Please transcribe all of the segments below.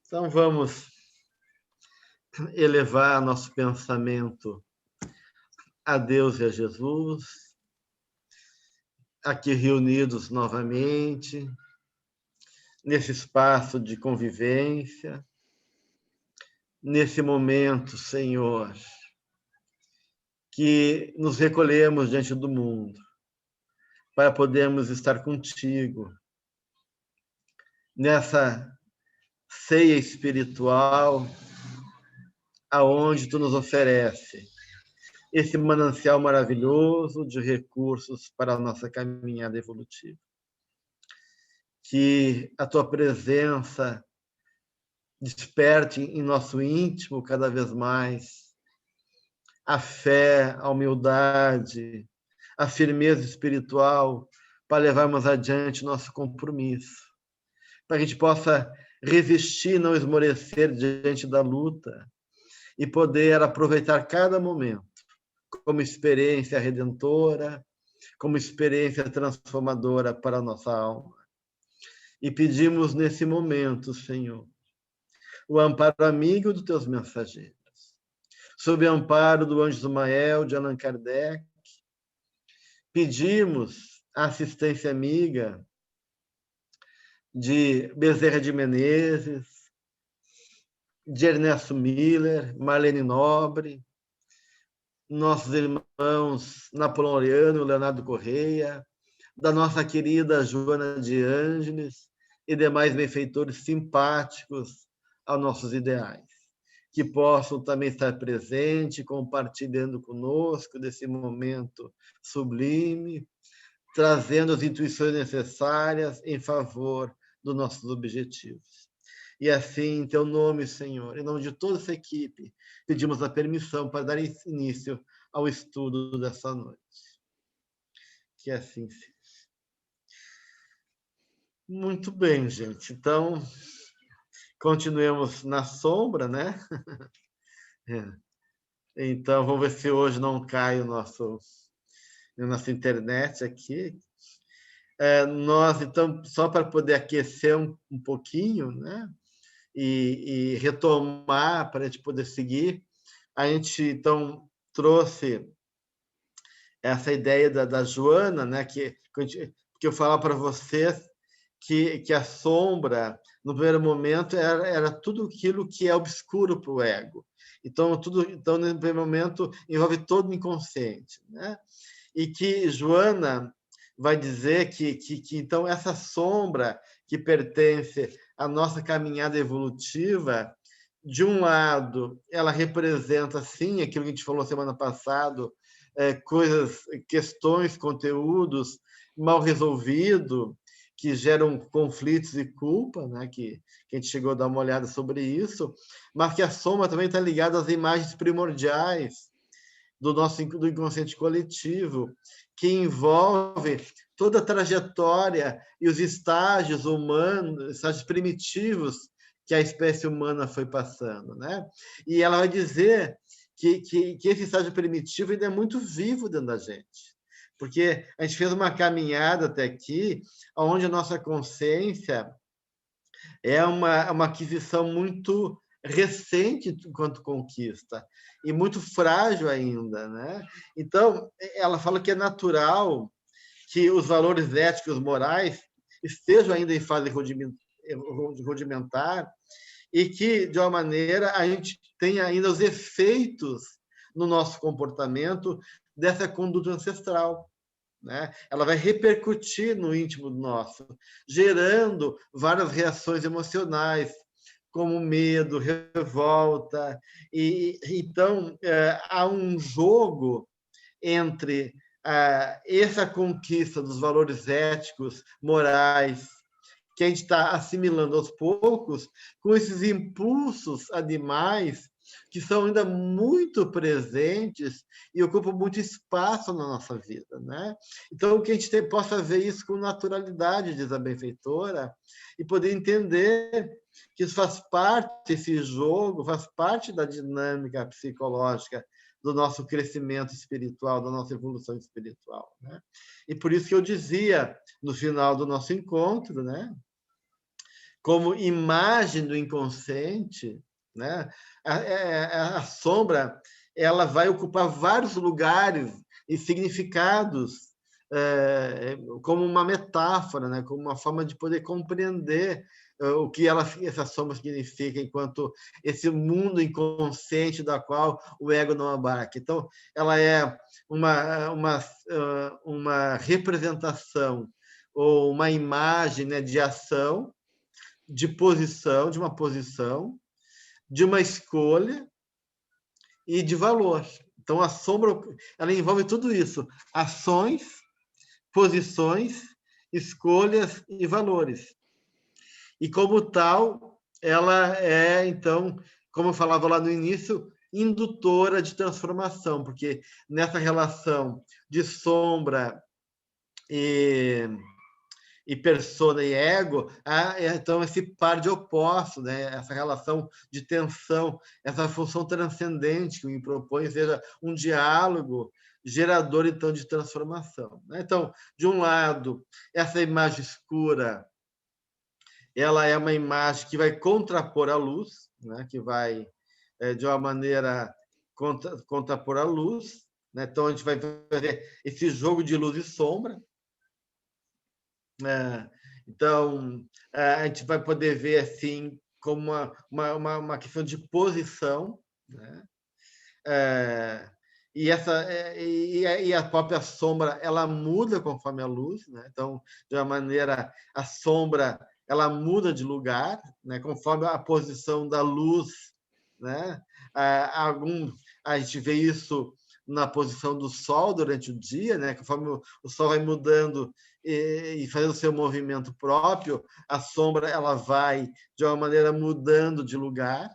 Então, vamos elevar nosso pensamento a Deus e a Jesus, aqui reunidos novamente, nesse espaço de convivência, nesse momento, Senhor, que nos recolhemos diante do mundo, para podermos estar contigo, nessa ceia espiritual, aonde tu nos oferece esse manancial maravilhoso de recursos para a nossa caminhada evolutiva. Que a tua presença desperte em nosso íntimo cada vez mais a fé, a humildade, a firmeza espiritual para levarmos adiante nosso compromisso, para que a gente possa resistir, não esmorecer diante da luta e poder aproveitar cada momento como experiência redentora, como experiência transformadora para a nossa alma. E pedimos nesse momento, Senhor, o amparo amigo dos teus mensageiros, sob o amparo do anjo Zumael, de Allan Kardec, pedimos a assistência amiga de Bezerra de Menezes, de Ernesto Miller, Marlene Nobre, nossos irmãos Napoleoniano, Leonardo Correia, da nossa querida Joana de Ângeles e demais benfeitores simpáticos aos nossos ideais, que possam também estar presentes, compartilhando conosco desse momento sublime, trazendo as intuições necessárias em favor dos nossos objetivos. E assim, em teu nome, Senhor, em nome de toda essa equipe, pedimos a permissão para dar início ao estudo dessa noite. Que assim seja. Muito bem, gente. Então, continuemos na sombra, né? Então, vamos ver se hoje não cai a nossa internet aqui. Nós, então, só para poder aquecer um pouquinho, né? E retomar, para a gente poder seguir, a gente, então, trouxe essa ideia da Joana, né? Que eu falava para vocês que a sombra, no primeiro momento, era tudo aquilo que é obscuro para o ego. Então, no primeiro momento, envolve todo o inconsciente, né? E que Joana vai dizer que então, essa sombra que pertence à nossa caminhada evolutiva, de um lado, ela representa, sim, aquilo que a gente falou semana passada, coisas, questões, conteúdos mal resolvidos, que geram conflitos e culpa, né? Que a gente chegou a dar uma olhada sobre isso, mas que a sombra também está ligada às imagens primordiais do inconsciente coletivo, que envolve toda a trajetória e os estágios humanos, estágios primitivos que a espécie humana foi passando, né? E ela vai dizer que esse estágio primitivo ainda é muito vivo dentro da gente, porque a gente fez uma caminhada até aqui, onde a nossa consciência é uma aquisição muito recente enquanto conquista e muito frágil ainda, né? Então, ela fala que é natural que os valores éticos morais estejam ainda em fase rudimentar e que, de uma maneira, a gente tenha ainda os efeitos no nosso comportamento dessa conduta ancestral, né? Ela vai repercutir no íntimo nosso, gerando várias reações emocionais, como medo, revolta. E então há um jogo entre essa conquista dos valores éticos, morais, que a gente está assimilando aos poucos, com esses impulsos animais que são ainda muito presentes e ocupam muito espaço na nossa vida, né? Então, que a gente possa ver isso com naturalidade, diz a benfeitora, e poder entender que isso faz parte desse jogo, faz parte da dinâmica psicológica do nosso crescimento espiritual, da nossa evolução espiritual, né? E por isso que eu dizia, no final do nosso encontro, né, como imagem do inconsciente, né? A sombra ela vai ocupar vários lugares e significados, como uma metáfora, né? Como uma forma de poder compreender o que essa sombra significa, enquanto esse mundo inconsciente da qual o ego não abarca. Então, ela é uma representação ou uma imagem, né, de ação, de posição, de uma posição, de uma escolha e de valor. Então, a sombra ela envolve tudo isso: ações, posições, escolhas e valores. E, como tal, ela é, então, como eu falava lá no início, indutora de transformação, porque nessa relação de sombra e persona e ego, então esse par de opostos, né? Essa relação de tensão, essa função transcendente que me propõe seja um diálogo gerador, então, de transformação, né? Então, de um lado, essa imagem escura, ela é uma imagem que vai contrapor a luz, né? Que vai, de uma maneira, contrapor a luz, né? Então, a gente vai fazer esse jogo de luz e sombra. Então, a gente vai poder ver assim como uma questão de posição, né? E a própria sombra ela muda conforme a luz, né? Então, de uma maneira, a sombra ela muda de lugar, né? Conforme a posição da luz, né? A gente vê isso na posição do Sol durante o dia, né? Conforme o Sol vai mudando e fazendo seu movimento próprio, a sombra ela vai de uma maneira mudando de lugar.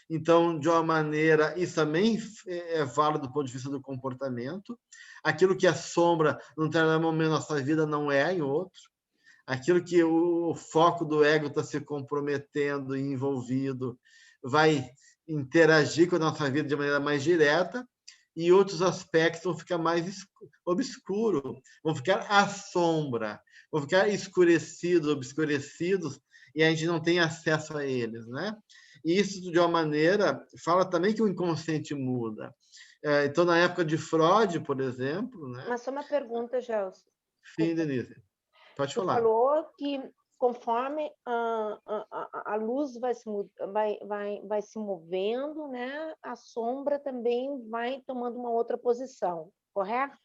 Então, de uma maneira, isso também é válido do ponto de vista do comportamento. Aquilo que é sombra num determinado momento da nossa vida não é em outro. Aquilo que o foco do ego está se comprometendo e envolvido vai interagir com a nossa vida de maneira mais direta, e outros aspectos vão ficar mais obscuros, vão ficar à sombra, vão ficar escurecidos, obscurecidos, e a gente não tem acesso a eles, né? E isso, de uma maneira, fala também que o inconsciente muda. Então, na época de Freud, por exemplo, né? Mas só uma pergunta, Gelson. Sim, Denise, pode Tu falar. falou que conforme a luz vai se movendo, né? A sombra também vai tomando uma outra posição, correto?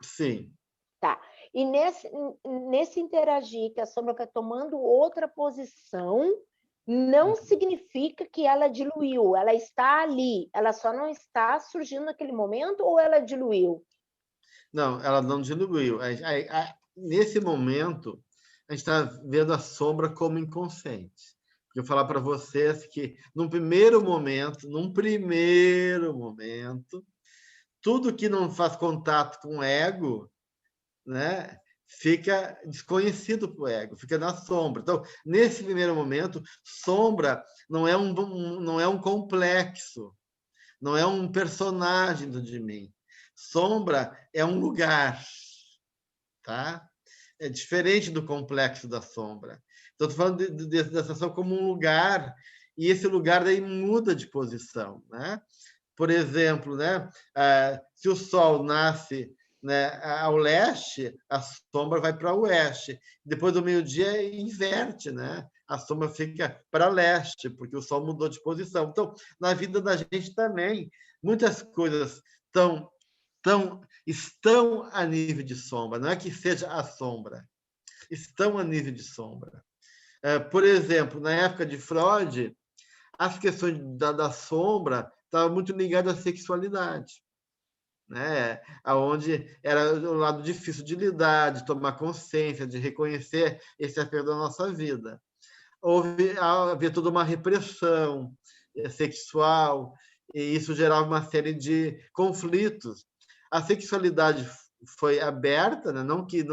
Sim. Tá. E nesse interagir que a sombra vai tomando outra posição, não significa que ela diluiu, ela está ali, ela só não está surgindo naquele momento, ou ela diluiu? Não, ela não diluiu. Nesse momento, a gente está vendo a sombra como inconsciente. Eu vou falar para vocês que, num primeiro momento, tudo que não faz contato com o ego, né, fica desconhecido para o ego, fica na sombra. Então, nesse primeiro momento, sombra não é um complexo, não é um personagem de mim. Sombra é um lugar, tá? É diferente do complexo da sombra. Então, estou falando dessa ação como um lugar, e esse lugar daí muda de posição, né? Por exemplo, né? Se o Sol nasce, né, ao leste, a sombra vai para o oeste. Depois do meio-dia, inverte, né? A sombra fica para leste, porque o Sol mudou de posição. Então, na vida da gente também, muitas coisas estão a nível de sombra. Não é que seja a sombra, estão a nível de sombra. Por exemplo, na época de Freud, as questões da sombra estavam muito ligadas à sexualidade, né? Aonde era um lado difícil de lidar, de tomar consciência, de reconhecer esse aspecto da nossa vida. Havia toda uma repressão sexual, e isso gerava uma série de conflitos. A sexualidade foi aberta, né? Não que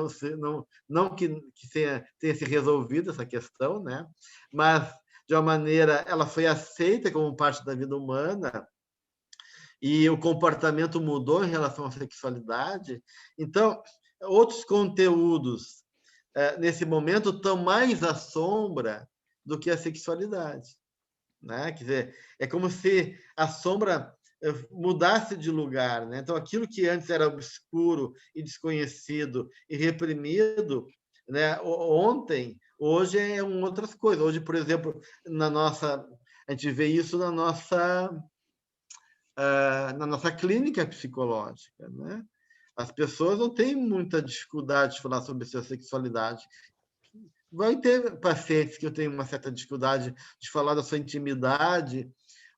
tenha se resolvido essa questão, né? Mas, de uma maneira, ela foi aceita como parte da vida humana, e o comportamento mudou em relação à sexualidade. Então, outros conteúdos, nesse momento, estão mais à sombra do que a sexualidade, né? Quer dizer, é como se a sombra mudasse de lugar, né? Então, aquilo que antes era obscuro e desconhecido e reprimido, né? Ontem, hoje é outras coisas. Hoje, por exemplo, a gente vê isso na nossa clínica psicológica, né? As pessoas não têm muita dificuldade de falar sobre sua sexualidade. Vai ter pacientes que eu tenho uma certa dificuldade de falar da sua intimidade,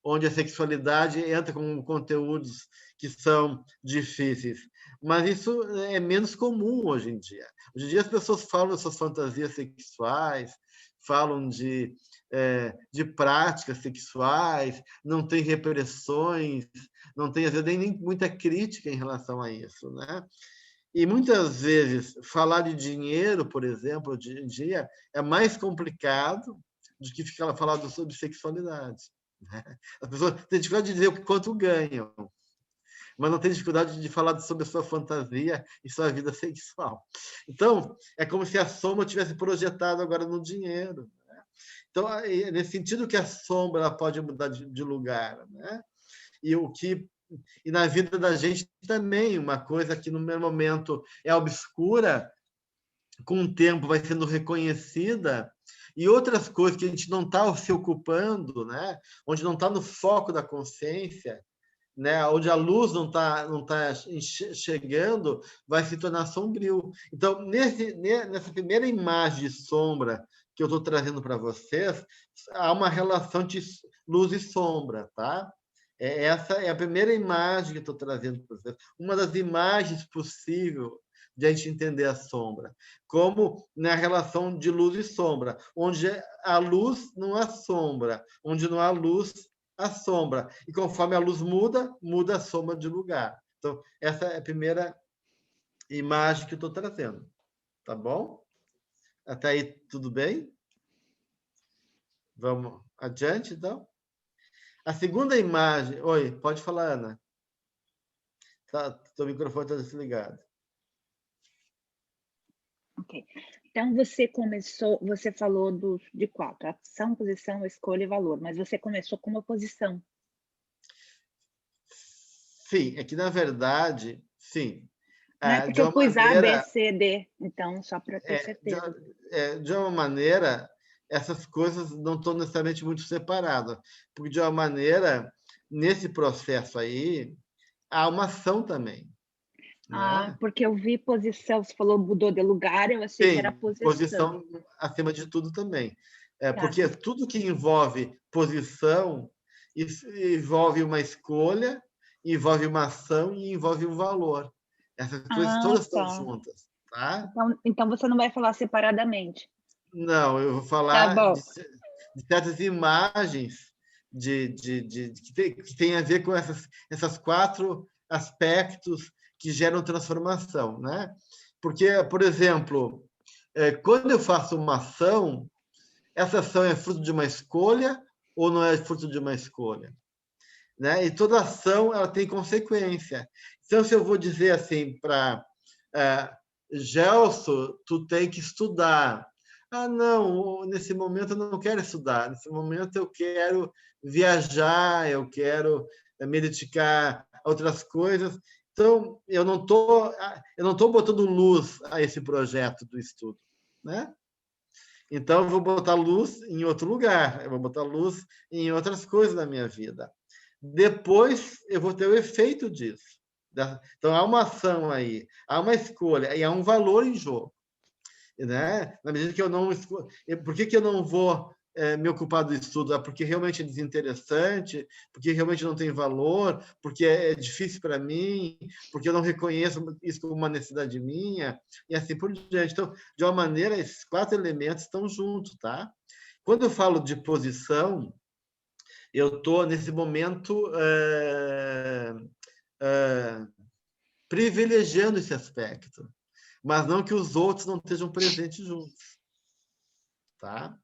onde a sexualidade entra com conteúdos que são difíceis. Mas isso é menos comum hoje em dia. Hoje em dia as pessoas falam das suas fantasias sexuais, falam de práticas sexuais, não tem repressões, não tem, às vezes, nem muita crítica em relação a isso, né? E muitas vezes falar de dinheiro, por exemplo, hoje em dia, é mais complicado do que ficar falando sobre sexualidade, né? As pessoas têm dificuldade de dizer o quanto ganham, mas não têm dificuldade de falar sobre a sua fantasia e sua vida sexual. Então, é como se a sombra tivesse projetado agora no dinheiro, né? Então, é nesse sentido que a sombra ela pode mudar de lugar, né? E na vida da gente também, uma coisa que no meu momento é obscura, com o tempo vai sendo reconhecida, e outras coisas que a gente não está se ocupando, né? Onde não está no foco da consciência, né? Onde a luz não tá chegando, vai se tornar sombrio. Então, nessa primeira imagem de sombra que eu estou trazendo para vocês, há uma relação de luz e sombra, tá? Essa é a primeira imagem que eu estou trazendo para vocês. Uma das imagens possíveis de a gente entender a sombra, como na relação de luz e sombra, onde a luz não há sombra, onde não há luz, a sombra. E conforme a luz muda, muda a sombra de lugar. Então, essa é a primeira imagem que eu estou trazendo. Tá bom? Até aí, tudo bem? Vamos adiante, então? A segunda imagem... Oi, pode falar, Ana. Tá, seu microfone está desligado. Ok. Então, você falou de 4, ação, posição, escolha e valor, mas você começou com uma posição. Sim, é que, na verdade, sim. Não é porque eu pus A, B, C, D, então, só para ter certeza. De uma maneira, essas coisas não estão necessariamente muito separadas, porque, de uma maneira, nesse processo aí, há uma ação também. Né? Porque eu vi posição, você falou mudou de lugar, eu achei que era posição. Posição acima de tudo também. Porque tudo que envolve posição envolve uma escolha, envolve uma ação e envolve um valor. Essas coisas todas estão juntas. Tá? Então você não vai falar separadamente. Não, eu vou falar de certas imagens que tem a ver com essas 4 aspectos que geram transformação, né? Porque, por exemplo, quando eu faço uma ação, essa ação é fruto de uma escolha ou não é fruto de uma escolha? Né? E toda ação ela tem consequência. Então, se eu vou dizer assim para Gelson, tu tem que estudar. Não, nesse momento eu não quero estudar. Nesse momento eu quero viajar, eu quero me dedicar a outras coisas. Então, eu não tô botando luz a esse projeto do estudo, né? Então, eu vou botar luz em outro lugar, eu vou botar luz em outras coisas da minha vida. Depois, eu vou ter o efeito disso. Então, há uma ação aí, há uma escolha, e há um valor em jogo. Né? Na medida que eu não... Por que eu não vou me ocupar do estudo? Porque realmente é desinteressante, porque realmente não tem valor, porque é difícil para mim, porque eu não reconheço isso como uma necessidade minha, e assim por diante. Então, de uma maneira, esses 4 elementos estão juntos, tá? Quando eu falo de posição, eu estou, nesse momento, privilegiando esse aspecto, mas não que os outros não estejam presentes juntos. Tá?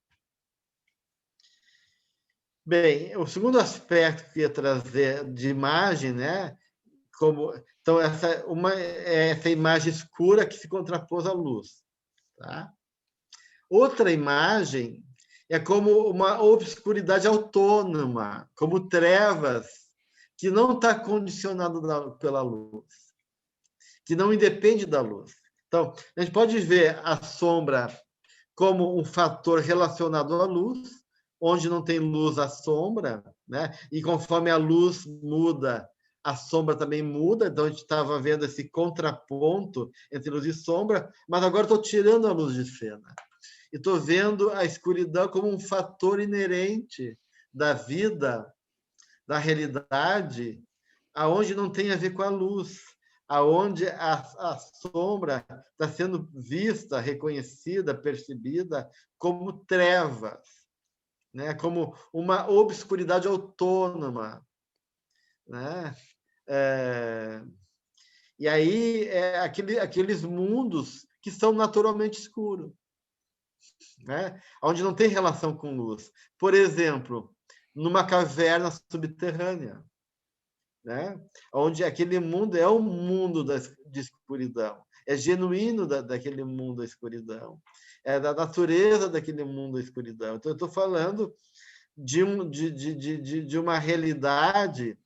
Bem, o segundo aspecto que eu ia trazer de imagem, né? Então, essa imagem escura que se contrapôs à luz. Tá? Outra imagem é como uma obscuridade autônoma, como trevas, que não está condicionado pela luz, que não independe da luz. Então, a gente pode ver a sombra como um fator relacionado à luz, onde não tem luz, a sombra, né? E conforme a luz muda, a sombra também muda. Então, a gente estava vendo esse contraponto entre luz e sombra, mas agora estou tirando a luz de cena. E estou vendo a escuridão como um fator inerente da vida, da realidade, aonde não tem a ver com a luz, aonde a sombra está sendo vista, reconhecida, percebida como trevas, né? Como uma obscuridade autônoma, né? E aí aqueles mundos que são naturalmente escuros, né? Onde não tem relação com luz. Por exemplo, numa caverna subterrânea, né? Onde aquele mundo é um mundo de escuridão, é genuíno daquele mundo da escuridão, é da natureza daquele mundo da escuridão. Então, eu estou falando de uma realidade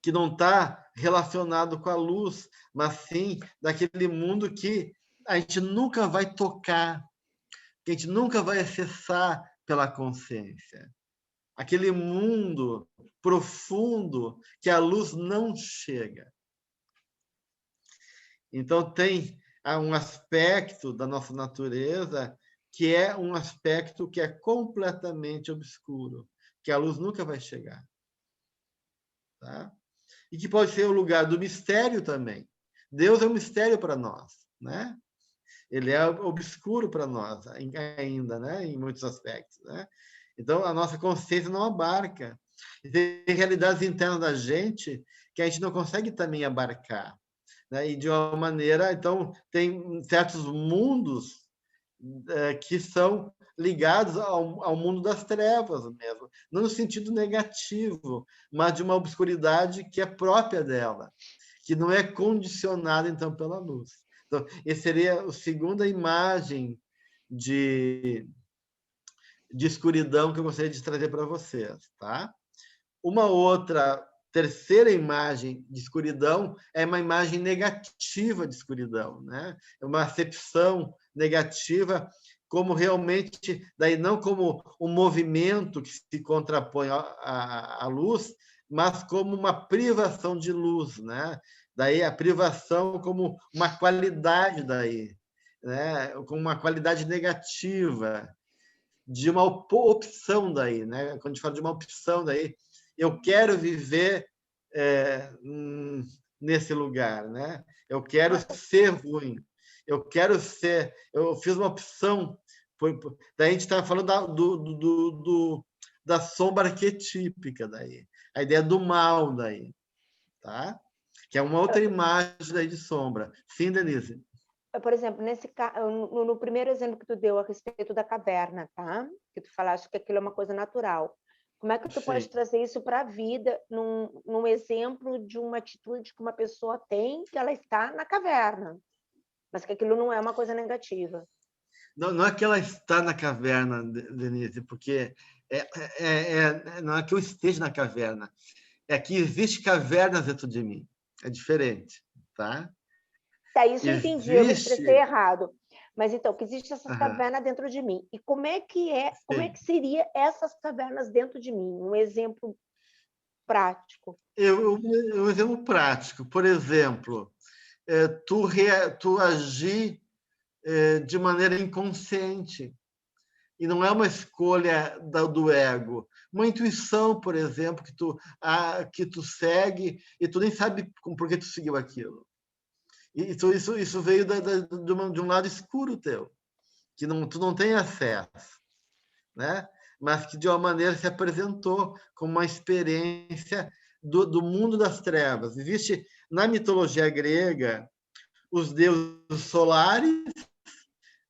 que não está relacionado com a luz, mas sim daquele mundo que a gente nunca vai tocar, que a gente nunca vai acessar pela consciência. Aquele mundo profundo que a luz não chega. Então, tem um aspecto da nossa natureza que é um aspecto que é completamente obscuro, que a luz nunca vai chegar. Tá? E que pode ser o lugar do mistério também. Deus é um mistério para nós, né? Ele é obscuro para nós ainda, né? Em muitos aspectos, né? Então, a nossa consciência não abarca. Tem realidades internas da gente que a gente não consegue também abarcar, né? E de uma maneira, então, tem certos mundos que são ligados ao mundo das trevas mesmo, não no sentido negativo, mas de uma obscuridade que é própria dela, que não é condicionada, então, pela luz. Então, essa seria a segunda imagem de escuridão que eu gostaria de trazer para vocês, tá? Uma outra terceira imagem de escuridão é uma imagem negativa de escuridão, né? É uma acepção negativa como realmente, daí não como um movimento que se contrapõe à luz, mas como uma privação de luz, né? Daí a privação como uma qualidade daí, né? Como uma qualidade negativa, de uma opção daí, né? Quando a gente fala de uma opção daí, eu quero viver nesse lugar, né? Eu quero ser ruim, eu quero ser, eu fiz uma opção. Daí a gente está falando da sombra arquetípica daí, a ideia do mal daí, tá? Que é uma outra imagem daí de sombra. Sim, Denise? Por exemplo, no primeiro exemplo que tu deu a respeito da caverna, tá? Que tu falaste que aquilo é uma coisa natural. Como é que tu pode trazer isso para a vida num exemplo de uma atitude que uma pessoa tem, que ela está na caverna, mas que aquilo não é uma coisa negativa? Não é que ela está na caverna, Denise, porque não é que eu esteja na caverna, é que existe cavernas dentro de mim. É diferente, tá? Tá, isso eu entendi, eu me expressei errado. Mas então, que existe essas cavernas dentro de mim. E como é que seria essas cavernas dentro de mim? Um exemplo prático. Um exemplo prático, por exemplo, tu agir de maneira inconsciente, e não é uma escolha do ego. Uma intuição, por exemplo, que tu segue e tu nem sabe por que tu seguiu aquilo. E isso veio de um lado escuro teu, que tu não tem acesso, né? Mas que de uma maneira se apresentou como uma experiência do mundo das trevas. Existe na mitologia grega os deuses solares,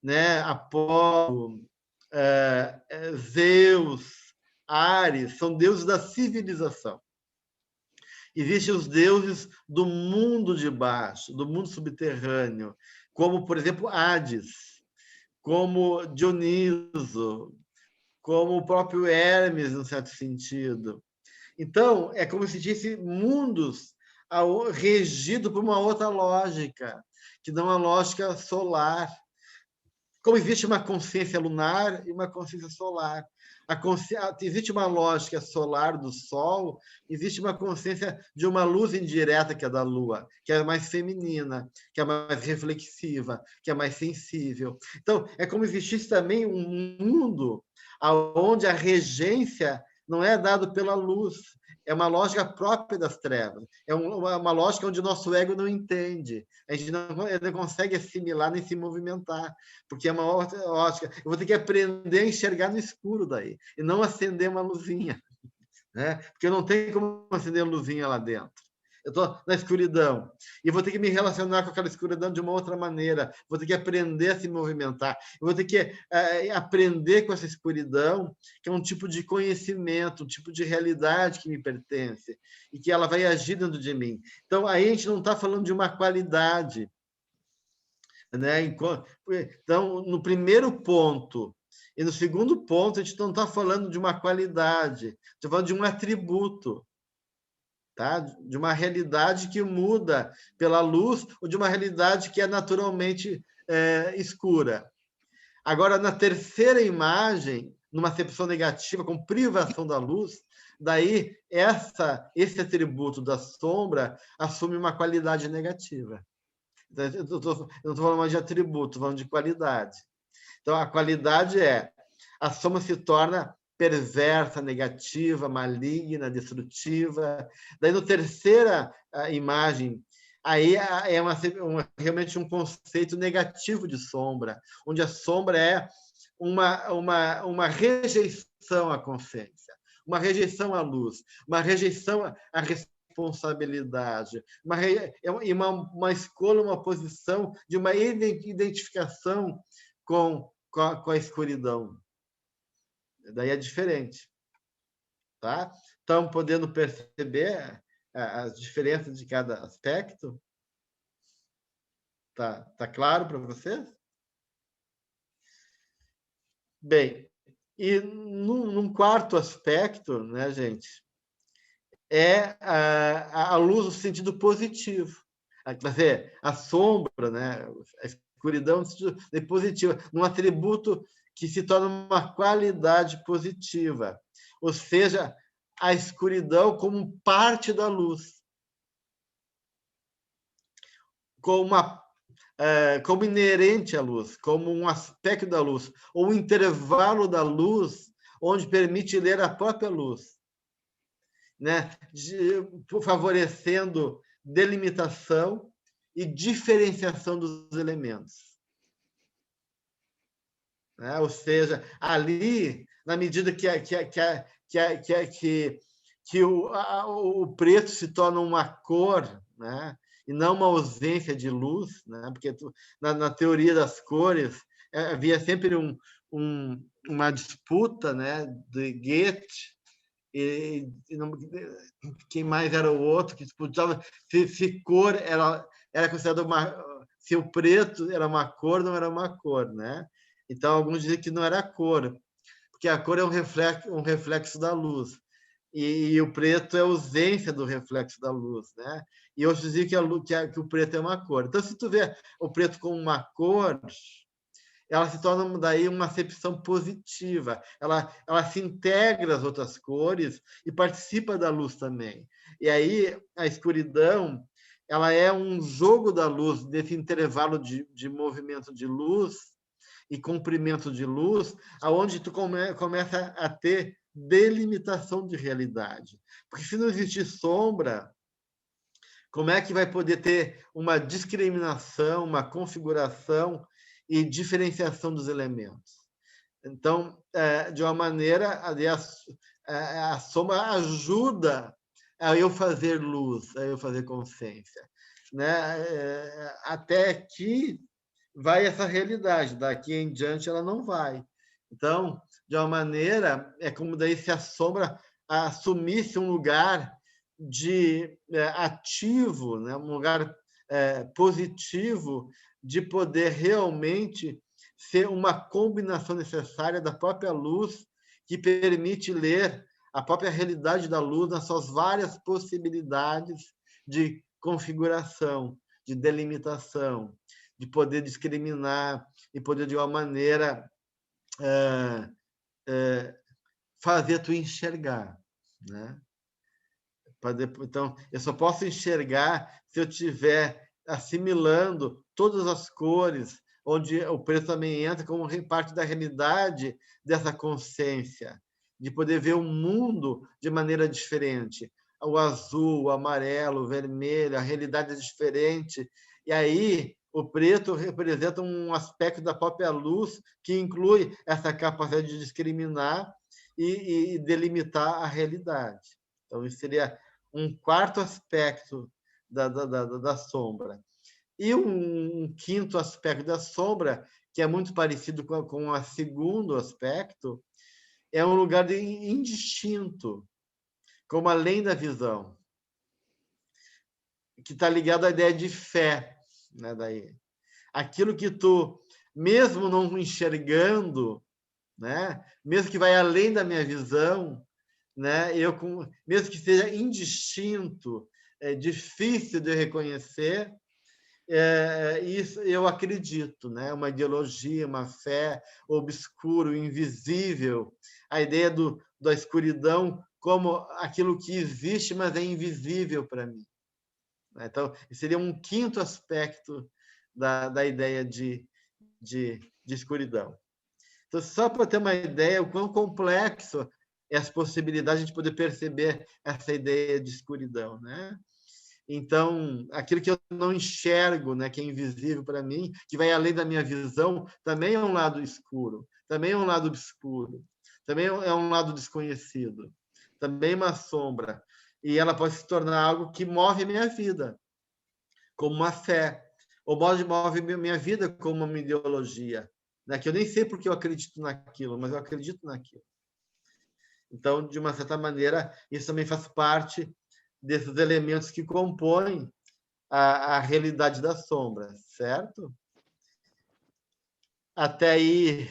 né? Apolo, Zeus, Ares, são deuses da civilização. Existem os deuses do mundo de baixo, do mundo subterrâneo, como, por exemplo, Hades, como Dioniso, como o próprio Hermes, num certo sentido. Então, é como se disse mundos regidos por uma outra lógica, que não é uma lógica solar. Como existe uma consciência lunar e uma consciência solar. Existe uma lógica solar do Sol, existe uma consciência de uma luz indireta, que é da Lua, que é mais feminina, que é mais reflexiva, que é mais sensível. Então, é como existisse também um mundo onde a regência não é dada pela luz, é uma lógica própria das trevas, é uma lógica onde o nosso ego não entende, a gente não consegue assimilar nem se movimentar, porque é uma outra lógica. Eu vou ter que aprender a enxergar no escuro daí, e não acender uma luzinha, né? Porque eu não tenho como acender uma luzinha lá dentro. Eu estou na escuridão e vou ter que me relacionar com aquela escuridão de uma outra maneira. Vou ter que aprender a se movimentar. Eu vou ter que aprender com essa escuridão, que é um tipo de conhecimento, um tipo de realidade que me pertence e que ela vai agir dentro de mim. Então, aí a gente não está falando de uma qualidade, né? Então, no primeiro ponto e no segundo ponto, a gente não está falando de uma qualidade, está falando de um atributo. Tá? De uma realidade que muda pela luz ou de uma realidade que é naturalmente escura. Agora, na terceira imagem, numa acepção negativa, com privação da luz, daí esse atributo da sombra assume uma qualidade negativa. Então, eu não estou falando mais de atributo, estou falando de qualidade. Então, a qualidade a sombra se torna perversa, negativa, maligna, destrutiva. Daí, na terceira imagem, aí é realmente um conceito negativo de sombra, onde a sombra é uma rejeição à consciência, uma rejeição à luz, uma rejeição à responsabilidade, uma escolha, uma posição de uma identificação com a escuridão. Daí é diferente. Tá? Estão podendo perceber as diferenças de cada aspecto? Tá claro para vocês? Bem, e num quarto aspecto, né, gente, é a luz no sentido positivo. Quer dizer, a sombra, né, a escuridão no sentido positivo, num atributo que se torna uma qualidade positiva. Ou seja, a escuridão como parte da luz, como inerente à luz, como um aspecto da luz, ou um intervalo da luz, onde permite ler a própria luz, né? Favorecendo delimitação e diferenciação dos elementos. Né? Ou seja, ali, na medida que o preto se torna uma cor, né? E não uma ausência de luz, né? Porque na teoria das cores havia sempre uma disputa, né? De Goethe e quem mais era o outro que disputava se cor era considerado se o preto era uma cor, não era uma cor, né? Então alguns dizem que não era cor, porque a cor é um reflexo da luz. E o preto é a ausência do reflexo da luz, né? E outros dizem que o preto é uma cor. Então, se tu vê o preto como uma cor, ela se torna daí uma acepção positiva. Ela se integra às outras cores e participa da luz também. E aí a escuridão, ela é um jogo da luz, desse intervalo de movimento de luz e comprimento de luz, aonde tu começa a ter delimitação de realidade. Porque se não existir sombra, como é que vai poder ter uma discriminação, uma configuração e diferenciação dos elementos? Então, de uma maneira, a sombra ajuda a eu fazer luz, a eu fazer consciência. Né? Até aqui vai essa realidade, daqui em diante ela não vai. Então, de uma maneira, é como daí se a sombra assumisse um lugar de ativo, né? Um lugar positivo de poder realmente ser uma combinação necessária da própria luz que permite ler a própria realidade da luz nas suas várias possibilidades de configuração, de delimitação, de poder discriminar e poder, de uma maneira, fazer tu enxergar, né? Então, eu só posso enxergar se eu estiver assimilando todas as cores, onde o preto também entra como parte da realidade dessa consciência, de poder ver o mundo de maneira diferente. O azul, o amarelo, o vermelho, a realidade é diferente. E aí, o preto representa um aspecto da própria luz que inclui essa capacidade de discriminar e delimitar a realidade. Então, isso seria um quarto aspecto da sombra. E um quinto aspecto da sombra, que é muito parecido com o segundo aspecto, é um lugar de indistinto, como além da visão, que está ligado à ideia de fé, né? Daí, aquilo que tu, mesmo não enxergando, né? Mesmo que vai além da minha visão, né? Mesmo que seja indistinto, difícil de reconhecer, isso eu acredito, né? Uma ideologia, uma fé, obscuro, invisível, a ideia da escuridão como aquilo que existe, mas é invisível para mim. Então, seria um quinto aspecto da ideia de escuridão. Então, só para ter uma ideia o quão complexo é as possibilidades de poder perceber essa ideia de escuridão, né? Então, aquilo que eu não enxergo, né, que é invisível para mim, que vai além da minha visão, também é um lado escuro, também é um lado obscuro, também é um lado desconhecido, também é uma sombra. E ela pode se tornar algo que move minha vida, como uma fé, ou move minha vida como uma ideologia, né, que eu nem sei porque eu acredito naquilo, mas eu acredito naquilo. Então, de uma certa maneira, isso também faz parte desses elementos que compõem a realidade da sombra, certo? Até aí,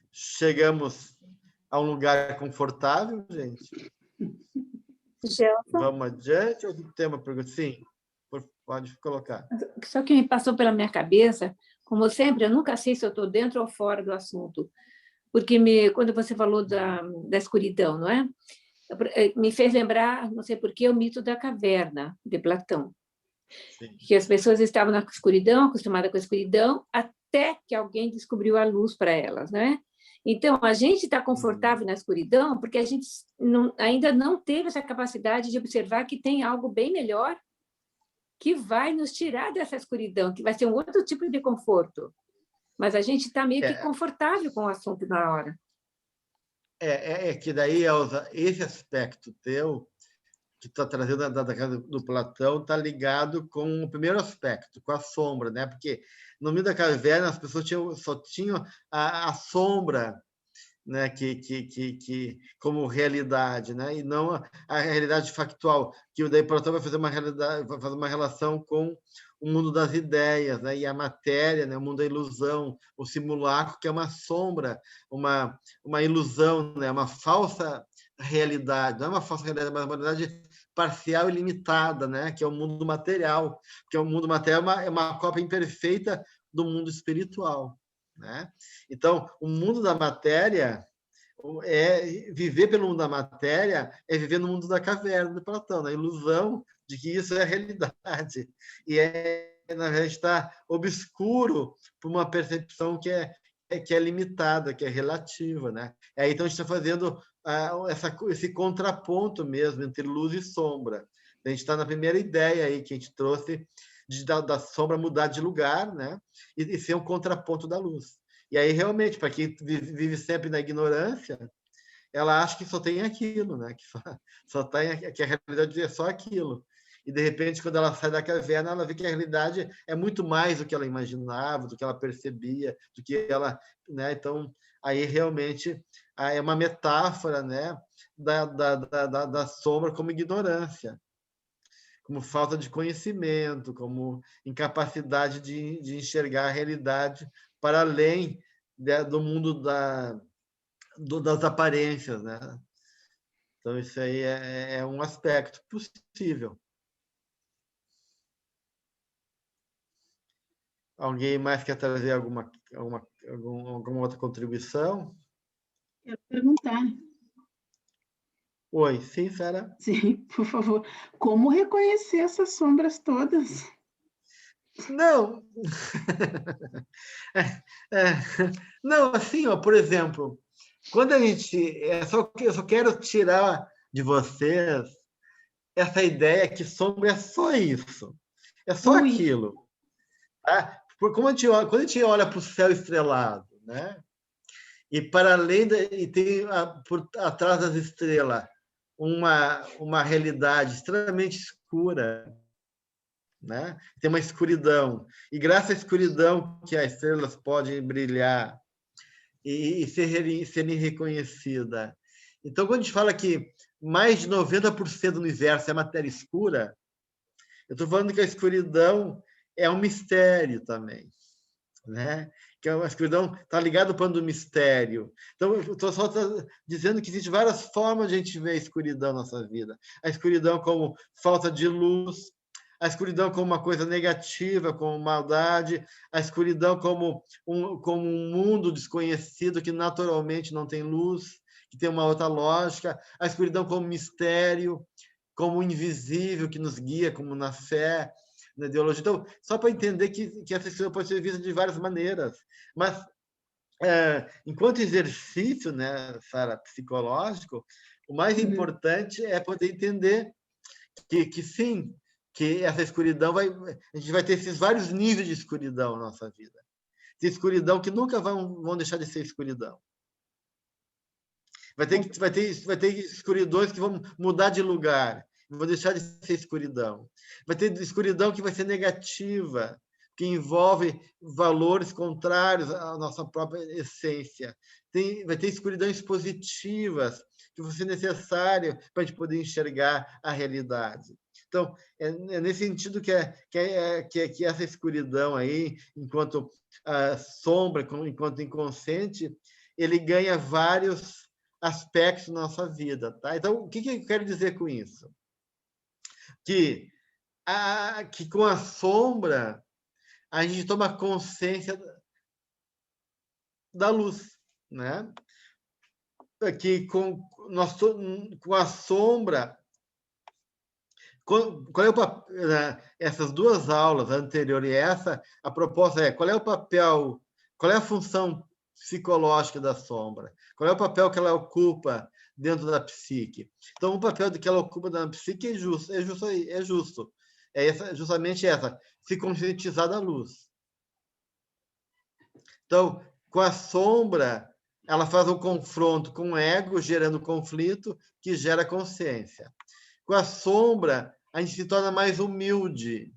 chegamos a um lugar confortável, gente? Gelson? Vamos adiante ou tem uma pergunta? Sim, pode colocar. Só que me passou pela minha cabeça, como sempre, eu nunca sei se eu estou dentro ou fora do assunto, porque quando você falou da escuridão, não é? Me fez lembrar, não sei porquê, o mito da caverna, de Platão. Sim. Que as pessoas estavam na escuridão, acostumadas com a escuridão, até que alguém descobriu a luz para elas, né? Então, a gente está confortável na escuridão porque a gente ainda não teve essa capacidade de observar que tem algo bem melhor que vai nos tirar dessa escuridão, que vai ser um outro tipo de conforto. Mas a gente está meio que confortável com o assunto na hora. Que daí, Elza, esse aspecto teu, que está trazendo do Platão, está ligado com o primeiro aspecto, com a sombra, né? Porque no meio da caverna as pessoas só tinham a sombra, né? que como realidade, né? E não a realidade factual, que daí Platão vai fazer uma relação com o mundo das ideias, né? E a matéria, né? O mundo da ilusão, o simulacro, que é uma sombra, uma ilusão, né? Uma falsa realidade, não é uma falsa realidade, mas uma realidade parcial e limitada, né? Que é o mundo material, porque o mundo material é uma cópia imperfeita do mundo espiritual, né? Então, o mundo da matéria viver pelo mundo da matéria é viver no mundo da caverna de Platão, na ilusão de que isso é a realidade. E na verdade está obscuro por uma percepção que é limitada, que é relativa, né? Aí, então a gente está fazendo esse contraponto mesmo entre luz e sombra. A gente está na primeira ideia aí que a gente trouxe da sombra mudar de lugar, né? E ser um contraponto da luz. E aí, realmente, para quem vive sempre na ignorância, ela acha que só tem aquilo, né? Que a realidade é só aquilo. E, de repente, quando ela sai da caverna, ela vê que a realidade é muito mais do que ela imaginava, do que ela percebia, do que ela... Né? Então, aí, realmente, é uma metáfora, né? da sombra como ignorância, como falta de conhecimento, como incapacidade de enxergar a realidade para além do mundo das aparências, né? Então, isso aí é um aspecto possível. Alguém mais quer trazer alguma outra contribuição? Quero perguntar. Oi, sim, Sara? Sim, por favor. Como reconhecer essas sombras todas? Não. Não, assim, ó, por exemplo, quando a gente... eu só quero tirar de vocês essa ideia que sombra é só isso. É só aquilo. Tá? Quando a gente olha para o céu estrelado, né? E para além e tem por atrás das estrelas uma realidade extremamente escura, né? Tem uma escuridão, e graças à escuridão que as estrelas podem brilhar e serem reconhecidas. Então, quando a gente fala que mais de 90% do universo é matéria escura, eu estou falando que a escuridão é um mistério também, né? Que a escuridão está ligada ao plano do mistério. Então, eu estou só dizendo que existem várias formas de a gente ver a escuridão na nossa vida. A escuridão como falta de luz, a escuridão como uma coisa negativa, como maldade, a escuridão como um mundo desconhecido que naturalmente não tem luz, que tem uma outra lógica, a escuridão como mistério, como invisível que nos guia, como na fé, na ideologia. Então, só para entender que essa escuridão pode ser vista de várias maneiras. Mas, enquanto exercício, né, Sara, psicológico, o mais importante é poder entender que sim, que essa escuridão a gente vai ter esses vários níveis de escuridão na nossa vida. De escuridão que nunca vão deixar de ser escuridão. Vai ter escuridões que vão mudar de lugar, vão deixar de ser escuridão. Vai ter escuridão que vai ser negativa, que envolve valores contrários à nossa própria essência. Vai ter escuridões positivas, que vão ser necessárias para a gente poder enxergar a realidade. Então, é nesse sentido que essa escuridão aí, enquanto sombra, enquanto inconsciente, ele ganha vários aspectos da nossa vida. Tá? Então, o que eu quero dizer com isso? Que com a sombra, a gente toma consciência da luz. Né? Que com a sombra, qual é o papel, essas duas aulas, a anterior e essa, a proposta é qual é o papel, qual é a função psicológica da sombra, qual é o papel que ela ocupa dentro da psique. Então, o papel que ela ocupa na psique é justo. Justamente essa, se conscientizar da luz. Então, com a sombra, ela faz um confronto com o ego, gerando conflito, que gera consciência. Com a sombra, a gente se torna mais humilde.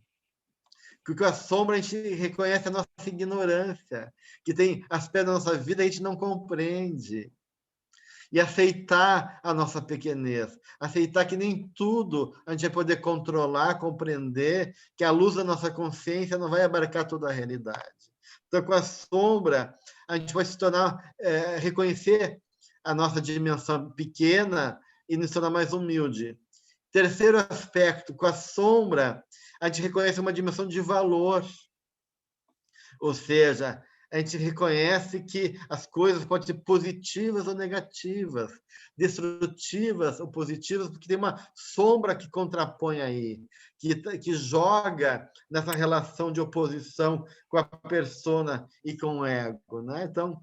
Porque com a sombra, a gente reconhece a nossa ignorância, que tem aspectos da nossa vida que a gente não compreende. E aceitar a nossa pequenez. Aceitar que nem tudo a gente vai poder controlar, compreender, que a luz da nossa consciência não vai abarcar toda a realidade. Então, com a sombra, a gente vai se tornar, reconhecer a nossa dimensão pequena e nos tornar mais humilde. Terceiro aspecto, com a sombra, a gente reconhece uma dimensão de valor. Ou seja, a gente reconhece que as coisas podem ser positivas ou negativas, destrutivas ou positivas, porque tem uma sombra que contrapõe aí, que joga nessa relação de oposição com a persona e com o ego. Né? Então,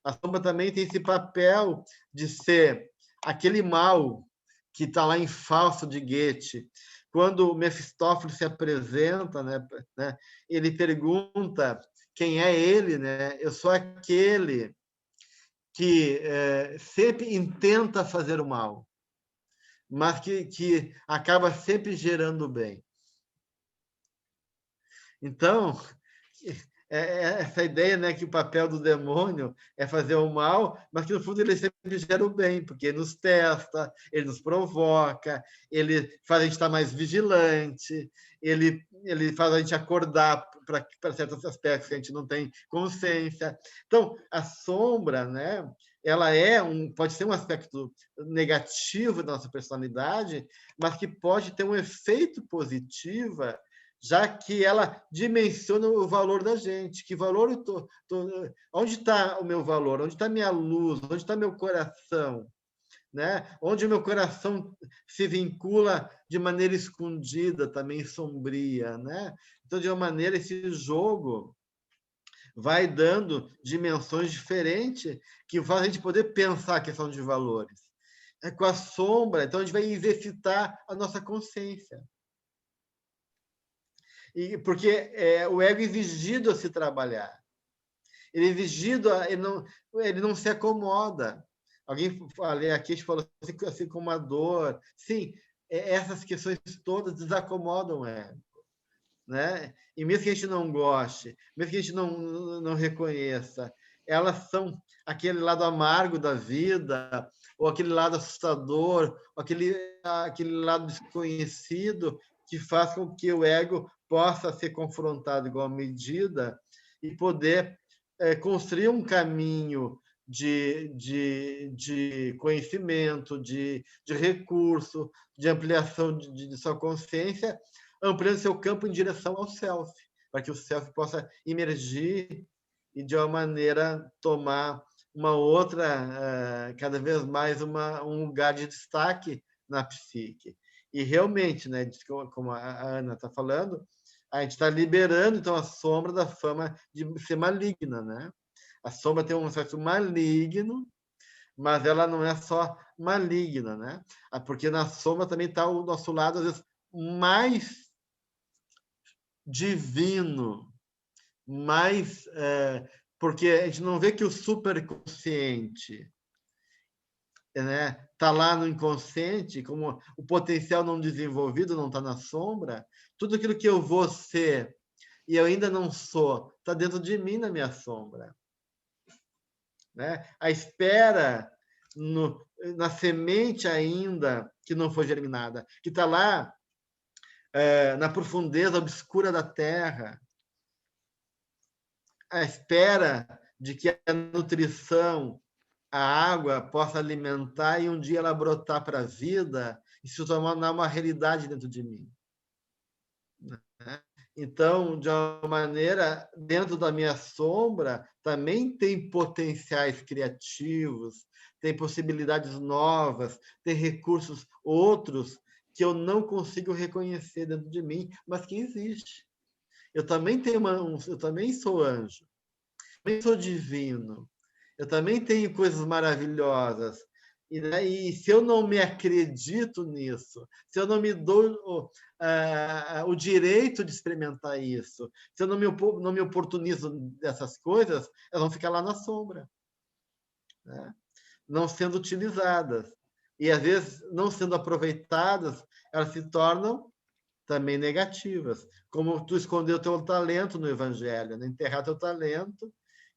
a sombra também tem esse papel de ser aquele mal que está lá em Fausto de Goethe. Quando Mefistófeles se apresenta, né, ele pergunta quem é ele, né? Eu sou aquele que sempre intenta fazer o mal, mas que acaba sempre gerando o bem. Então, essa ideia, né, que o papel do demônio é fazer o mal, mas que no fundo ele sempre gera o bem, porque ele nos testa, ele nos provoca, ele faz a gente estar mais vigilante, ele faz a gente acordar para certos aspectos que a gente não tem consciência. Então, a sombra, né, ela pode ser um aspecto negativo da nossa personalidade, mas que pode ter um efeito positivo, já que ela dimensiona o valor da gente. Que valor onde está o meu valor? Onde está minha luz? Onde está meu coração? Né? Onde o meu coração se vincula de maneira escondida, também sombria, né? Então, de uma maneira, esse jogo vai dando dimensões diferentes que faz a gente poder pensar a questão de valores. Com a sombra, então a gente vai exercitar a nossa consciência. Porque o ego é exigido a se trabalhar. Ele é exigido, ele não se acomoda. Alguém aqui falou assim como a dor. Sim, essas questões todas desacomodam o ego. Né? E mesmo que a gente não goste, mesmo que a gente não reconheça, elas são aquele lado amargo da vida, ou aquele lado assustador, ou aquele lado desconhecido que faz com que o ego possa ser confrontado igual medida e poder construir um caminho de conhecimento, de recurso, de ampliação de sua consciência, ampliando seu campo em direção ao self, para que o self possa emergir e, de uma maneira, tomar uma outra, cada vez mais, um lugar de destaque na psique. E, realmente, né, como a Ana está falando, a gente está liberando, então, a sombra da fama de ser maligna. Né? A sombra tem um aspecto maligno, mas ela não é só maligna, né? Porque na sombra também está o nosso lado, às vezes, mais divino, mais porque a gente não vê que o superconsciente, né, tá lá no inconsciente, como o potencial não desenvolvido não está na sombra, tudo aquilo que eu vou ser e eu ainda não sou está dentro de mim, na minha sombra, né? A espera na semente ainda que não foi germinada, que está lá na profundeza obscura da terra, à espera de que a nutrição, a água, possa alimentar e um dia ela brotar para a vida e se tornar uma realidade dentro de mim. Então, de uma maneira, dentro da minha sombra, também tem potenciais criativos, tem possibilidades novas, tem recursos outros que eu não consigo reconhecer dentro de mim, mas que existe. Eu também eu também sou anjo, também sou divino, eu também tenho coisas maravilhosas. E se eu não me acredito nisso, se eu não me dou o direito de experimentar isso, se eu não me oportunizo dessas coisas, elas vão ficar lá na sombra, né? Não sendo utilizadas. E, às vezes, não sendo aproveitadas, elas se tornam também negativas. Como tu escondeu teu talento no Evangelho, né? Enterrar teu talento,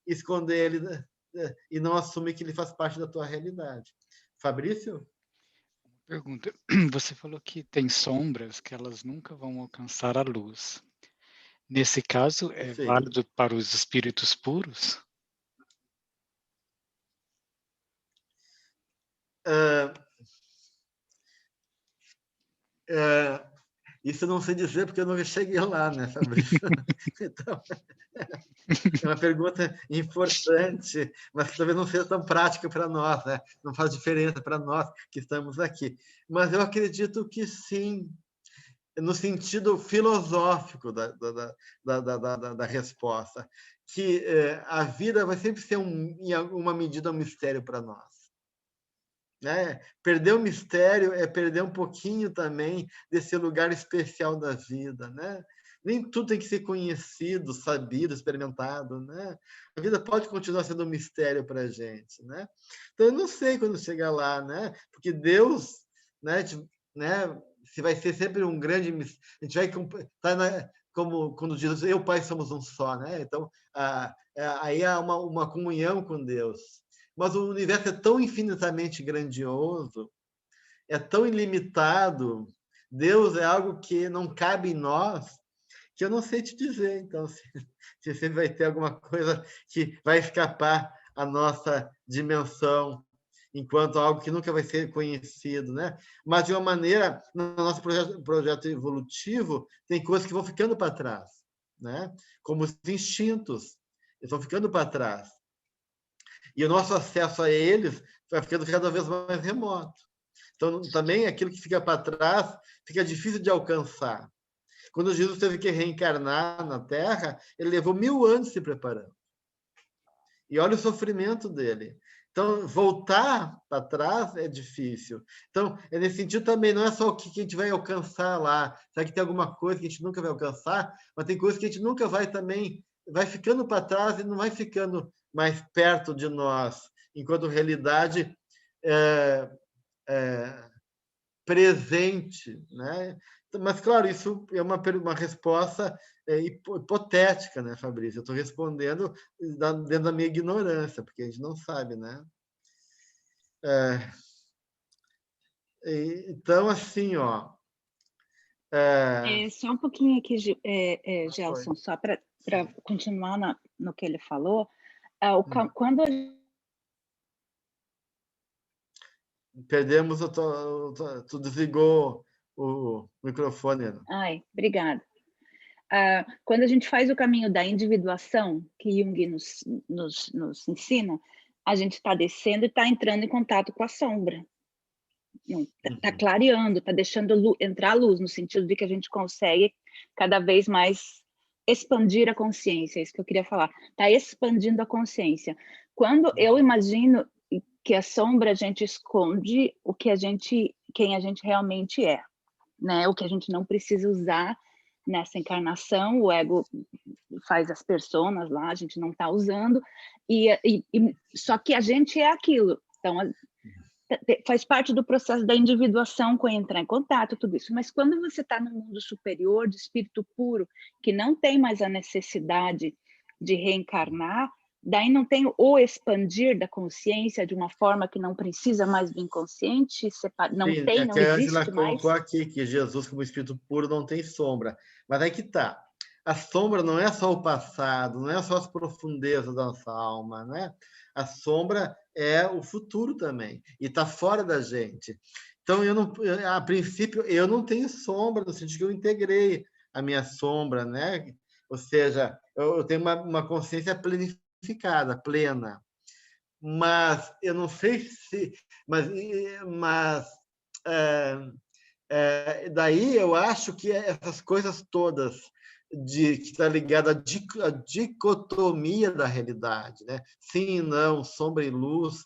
esconder ele e não assumir que ele faz parte da tua realidade. Fabrício? Pergunta. Você falou que tem sombras que elas nunca vão alcançar a luz. Nesse caso, é Sim. válido para os espíritos puros? Isso eu não sei dizer, porque eu não cheguei lá, né, Fabrício? Então, é uma pergunta importante, mas que talvez não seja tão prática para nós, né? Não faz diferença para nós que estamos aqui. Mas eu acredito que sim, no sentido filosófico da resposta, que a vida vai sempre ser, em alguma medida, um mistério para nós. Né? Perder o mistério é perder um pouquinho também desse lugar especial da vida, né? Nem tudo tem que ser conhecido, sabido, experimentado, né? A vida pode continuar sendo um mistério para a gente, né? Então, eu não sei quando chegar lá, né? Porque Deus, né? Se vai ser sempre um grande mistério, a gente vai estar como quando diz, eu e o Pai somos um só, né? Então, aí há uma comunhão com Deus. Mas o universo é tão infinitamente grandioso, é tão ilimitado, Deus é algo que não cabe em nós, que eu não sei te dizer, então, se sempre vai ter alguma coisa que vai escapar a nossa dimensão enquanto algo que nunca vai ser conhecido, né? Mas, de uma maneira, no nosso projeto evolutivo, tem coisas que vão ficando para trás, né? Como os instintos, eles vão ficando para trás. E o nosso acesso a eles vai ficando cada vez mais remoto. Então, também aquilo que fica para trás fica difícil de alcançar. Quando Jesus teve que reencarnar na Terra, ele levou 1000 anos se preparando. E olha o sofrimento dele. Então, voltar para trás é difícil. Então, nesse sentido também, não é só o que a gente vai alcançar lá. Será que tem alguma coisa que a gente nunca vai alcançar? Mas tem coisas que a gente nunca vai também... Vai ficando para trás e não vai ficando mais perto de nós, enquanto realidade presente, né? Mas, claro, isso é uma resposta hipotética, né, Fabrício? Eu estou respondendo dentro da minha ignorância, porque a gente não sabe, né? Então, assim, ó... Só um pouquinho aqui, Gelson, só para continuar no que ele falou. Quando a gente... Perdemos, tu desligou o microfone. Ai, obrigada. Quando a gente faz o caminho da individuação, que Jung nos ensina, a gente está descendo e está entrando em contato com a sombra. Está clareando, está deixando entrar a luz, no sentido de que a gente consegue cada vez mais expandir a consciência, é isso que eu queria falar. Está expandindo a consciência. Quando eu imagino que a sombra, a gente esconde quem a gente realmente é, né? O que a gente não precisa usar nessa encarnação, o ego faz as personas lá, a gente não está usando, só que a gente é aquilo. Então, faz parte do processo da individuação com entrar em contato, tudo isso. Mas quando você está no mundo superior, de espírito puro, que não tem mais a necessidade de reencarnar, daí não tem o expandir da consciência de uma forma que não precisa mais do inconsciente, não Sim, tem, não que a existe Ângela mais. colocou aqui, que Jesus, como espírito puro, não tem sombra. Mas aí que está. A sombra não é só o passado, não é só as profundezas da nossa alma, né? A sombra é o futuro também, e está fora da gente. Então, a princípio, eu não tenho sombra, no sentido que eu integrei a minha sombra, né? Ou seja, eu tenho uma consciência planificada, plena. Mas eu não sei se... Mas daí eu acho que essas coisas todas que está ligada à dicotomia da realidade, né? Sim e não, sombra e luz,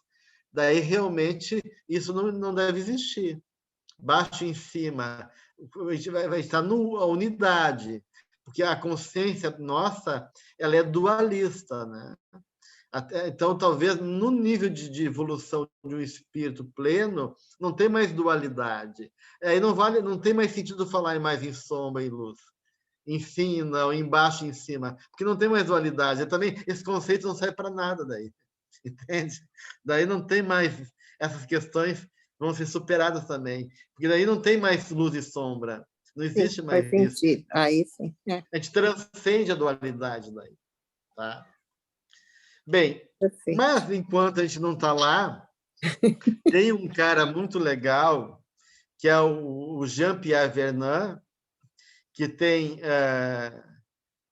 daí realmente isso não deve existir. Baixo e em cima, a gente vai estar na unidade, porque a consciência nossa ela é dualista, né? Então, talvez no nível de evolução de um espírito pleno, não tem mais dualidade. Aí não tem mais sentido falar mais em sombra e luz. Em sim e não, embaixo e em cima, porque não tem mais dualidade. Também esse conceito não serve para nada daí, entende? Daí não tem mais essas questões, vão ser superadas também, porque daí não tem mais luz e sombra, não existe mais isso. Faz sentido. Aí sim. A gente transcende a dualidade daí, tá? Bem, perfeito. Mas enquanto a gente não está lá, tem um cara muito legal que é o Jean-Pierre Vernant, que tem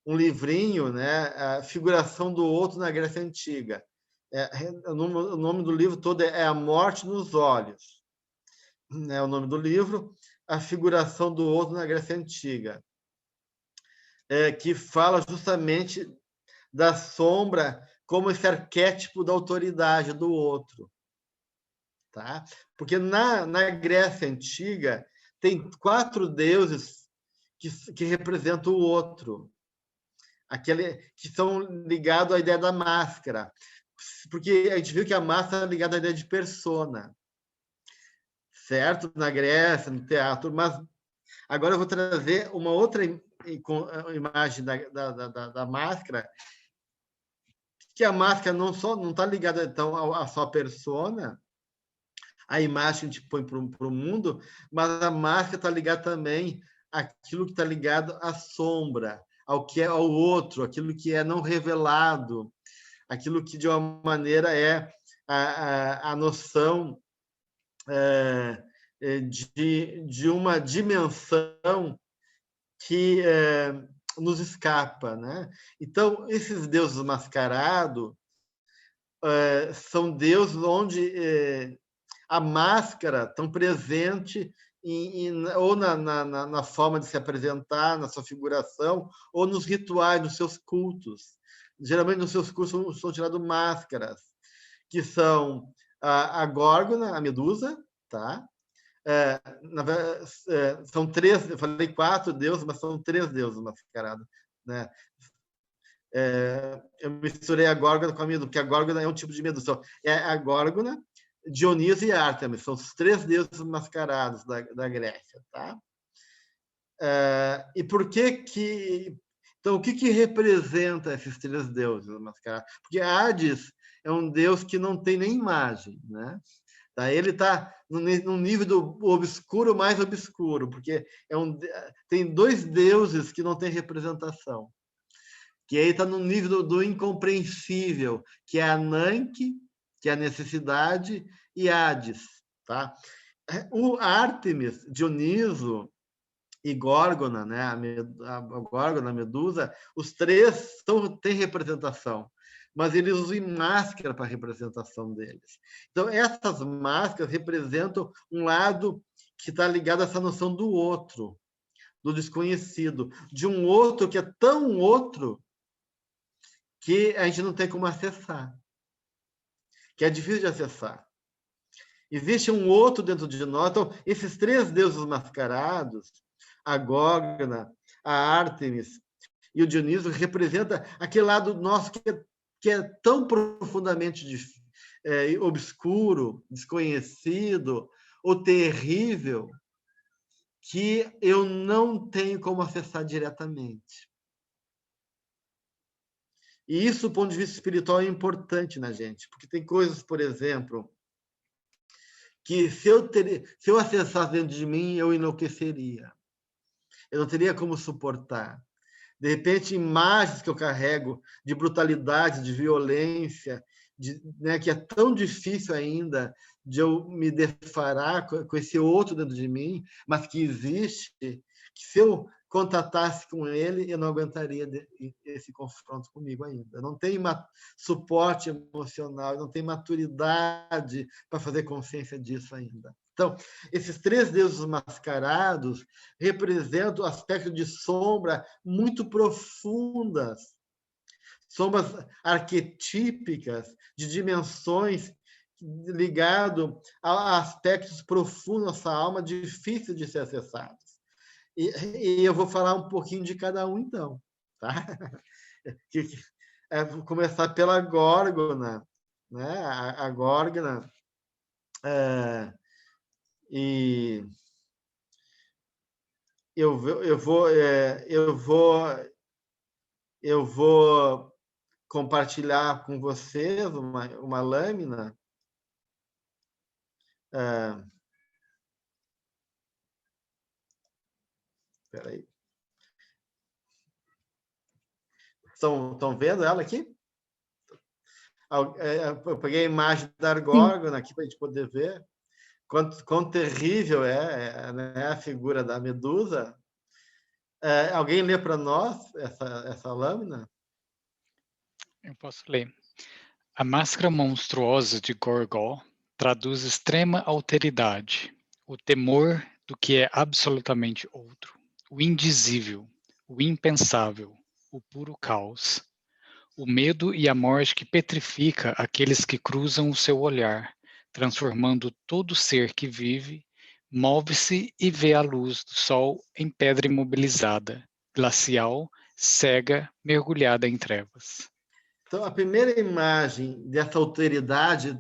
um livrinho, né, A Figuração do Outro na Grécia Antiga. O nome do livro todo é A Morte nos Olhos. É o nome do livro, A Figuração do Outro na Grécia Antiga, que fala justamente da sombra como esse arquétipo da autoridade do outro. Tá? Porque na Grécia Antiga tem 4 deuses que representam o outro, que são ligados à ideia da máscara, porque a gente viu que a máscara é ligada à ideia de persona, certo? Na Grécia, no teatro, mas agora eu vou trazer uma outra imagem da máscara, que a máscara não está ligada então à sua persona, a imagem que a gente põe para o mundo, mas a máscara está ligada também àquilo que está ligado à sombra, ao que é ao outro, aquilo que é não revelado, aquilo que, de uma maneira, é a noção de uma dimensão que nos escapa, né? Então, esses deuses mascarados são deuses onde a máscara tão presente ou na forma de se apresentar, na sua figuração, ou nos rituais, nos seus cultos. Geralmente, nos seus cultos são tiradas máscaras, que são a górgona, a medusa, tá? São 3, eu falei 4 deuses, mas são 3 deuses mascarados, né? Eu misturei a górgona com a medusa, porque a górgona é um tipo de medusa. Então, é a górgona, Dionísio e Ártemis, são os 3 deuses mascarados da Grécia, tá? E por que então, o que representa esses 3 deuses mascarados? Porque Hades é um deus que não tem nem imagem, né? Tá? Ele está no nível do obscuro mais obscuro, porque tem 2 deuses que não têm representação, que aí está no nível do incompreensível, que é Ananke, que é a necessidade, e Hades. Tá? O Ártemis, Dioniso e Górgona, né? a Górgona, a Medusa, os 3 têm representação, mas eles usam máscara para a representação deles. Então, essas máscaras representam um lado que está ligado a essa noção do outro, do desconhecido, de um outro que é tão outro que a gente não tem como acessar, que é difícil de acessar. Existe um outro dentro de nós. Então, esses 3 deuses mascarados, a Górgona, a Ártemis e o Dionísio, representa aquele lado nosso que é tão profundamente obscuro, desconhecido ou terrível, que eu não tenho como acessar diretamente. E isso, do ponto de vista espiritual, é importante na gente, porque tem coisas, por exemplo, que se eu acessasse dentro de mim, eu enlouqueceria. Eu não teria como suportar. De repente, imagens que eu carrego de brutalidade, de violência, né, que é tão difícil ainda de eu me deparar com esse outro dentro de mim, mas que existe, que se eu contatasse com ele, eu não aguentaria esse confronto comigo ainda. Eu não tenho suporte emocional, eu não tenho maturidade para fazer consciência disso ainda. Então, esses 3 deuses mascarados representam aspectos de sombra muito profundas, sombras arquetípicas, de dimensões ligado a aspectos profundos da nossa alma, difíceis de ser acessados. E eu vou falar um pouquinho de cada um, então. Tá? Vou começar pela Górgona. Né? A Górgona... E eu vou compartilhar com vocês uma lâmina. Espera aí. Estão vendo ela aqui? Eu peguei a imagem da Górgona aqui para a gente poder ver. Quão terrível né, a figura da Medusa. Alguém lê para nós essa lâmina? Eu posso ler. A máscara monstruosa de Gorgol traduz extrema alteridade, o temor do que é absolutamente outro, o indizível, o impensável, o puro caos, o medo e a morte que petrifica aqueles que cruzam o seu olhar, transformando todo ser que vive, move-se e vê a luz do sol em pedra imobilizada, glacial, cega, mergulhada em trevas. Então, a primeira imagem dessa alteridade,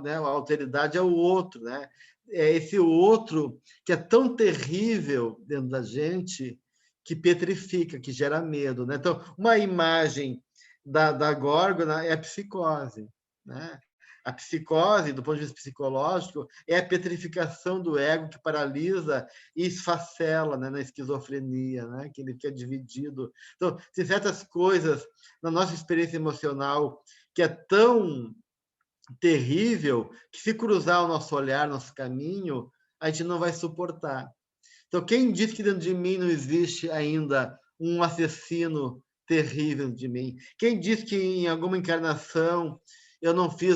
né, a alteridade é o outro, né? É esse outro que é tão terrível dentro da gente que petrifica, que gera medo, né? Então, uma imagem da Górgona é a psicose, né? A psicose, do ponto de vista psicológico, é a petrificação do ego que paralisa e esfacela, né, na esquizofrenia, né, que ele fica dividido. Então, tem certas coisas na nossa experiência emocional que é tão terrível que, se cruzar o nosso olhar, nosso caminho, a gente não vai suportar. Então, quem diz que dentro de mim não existe ainda um assassino terrível de mim? Quem diz que em alguma encarnação eu não fui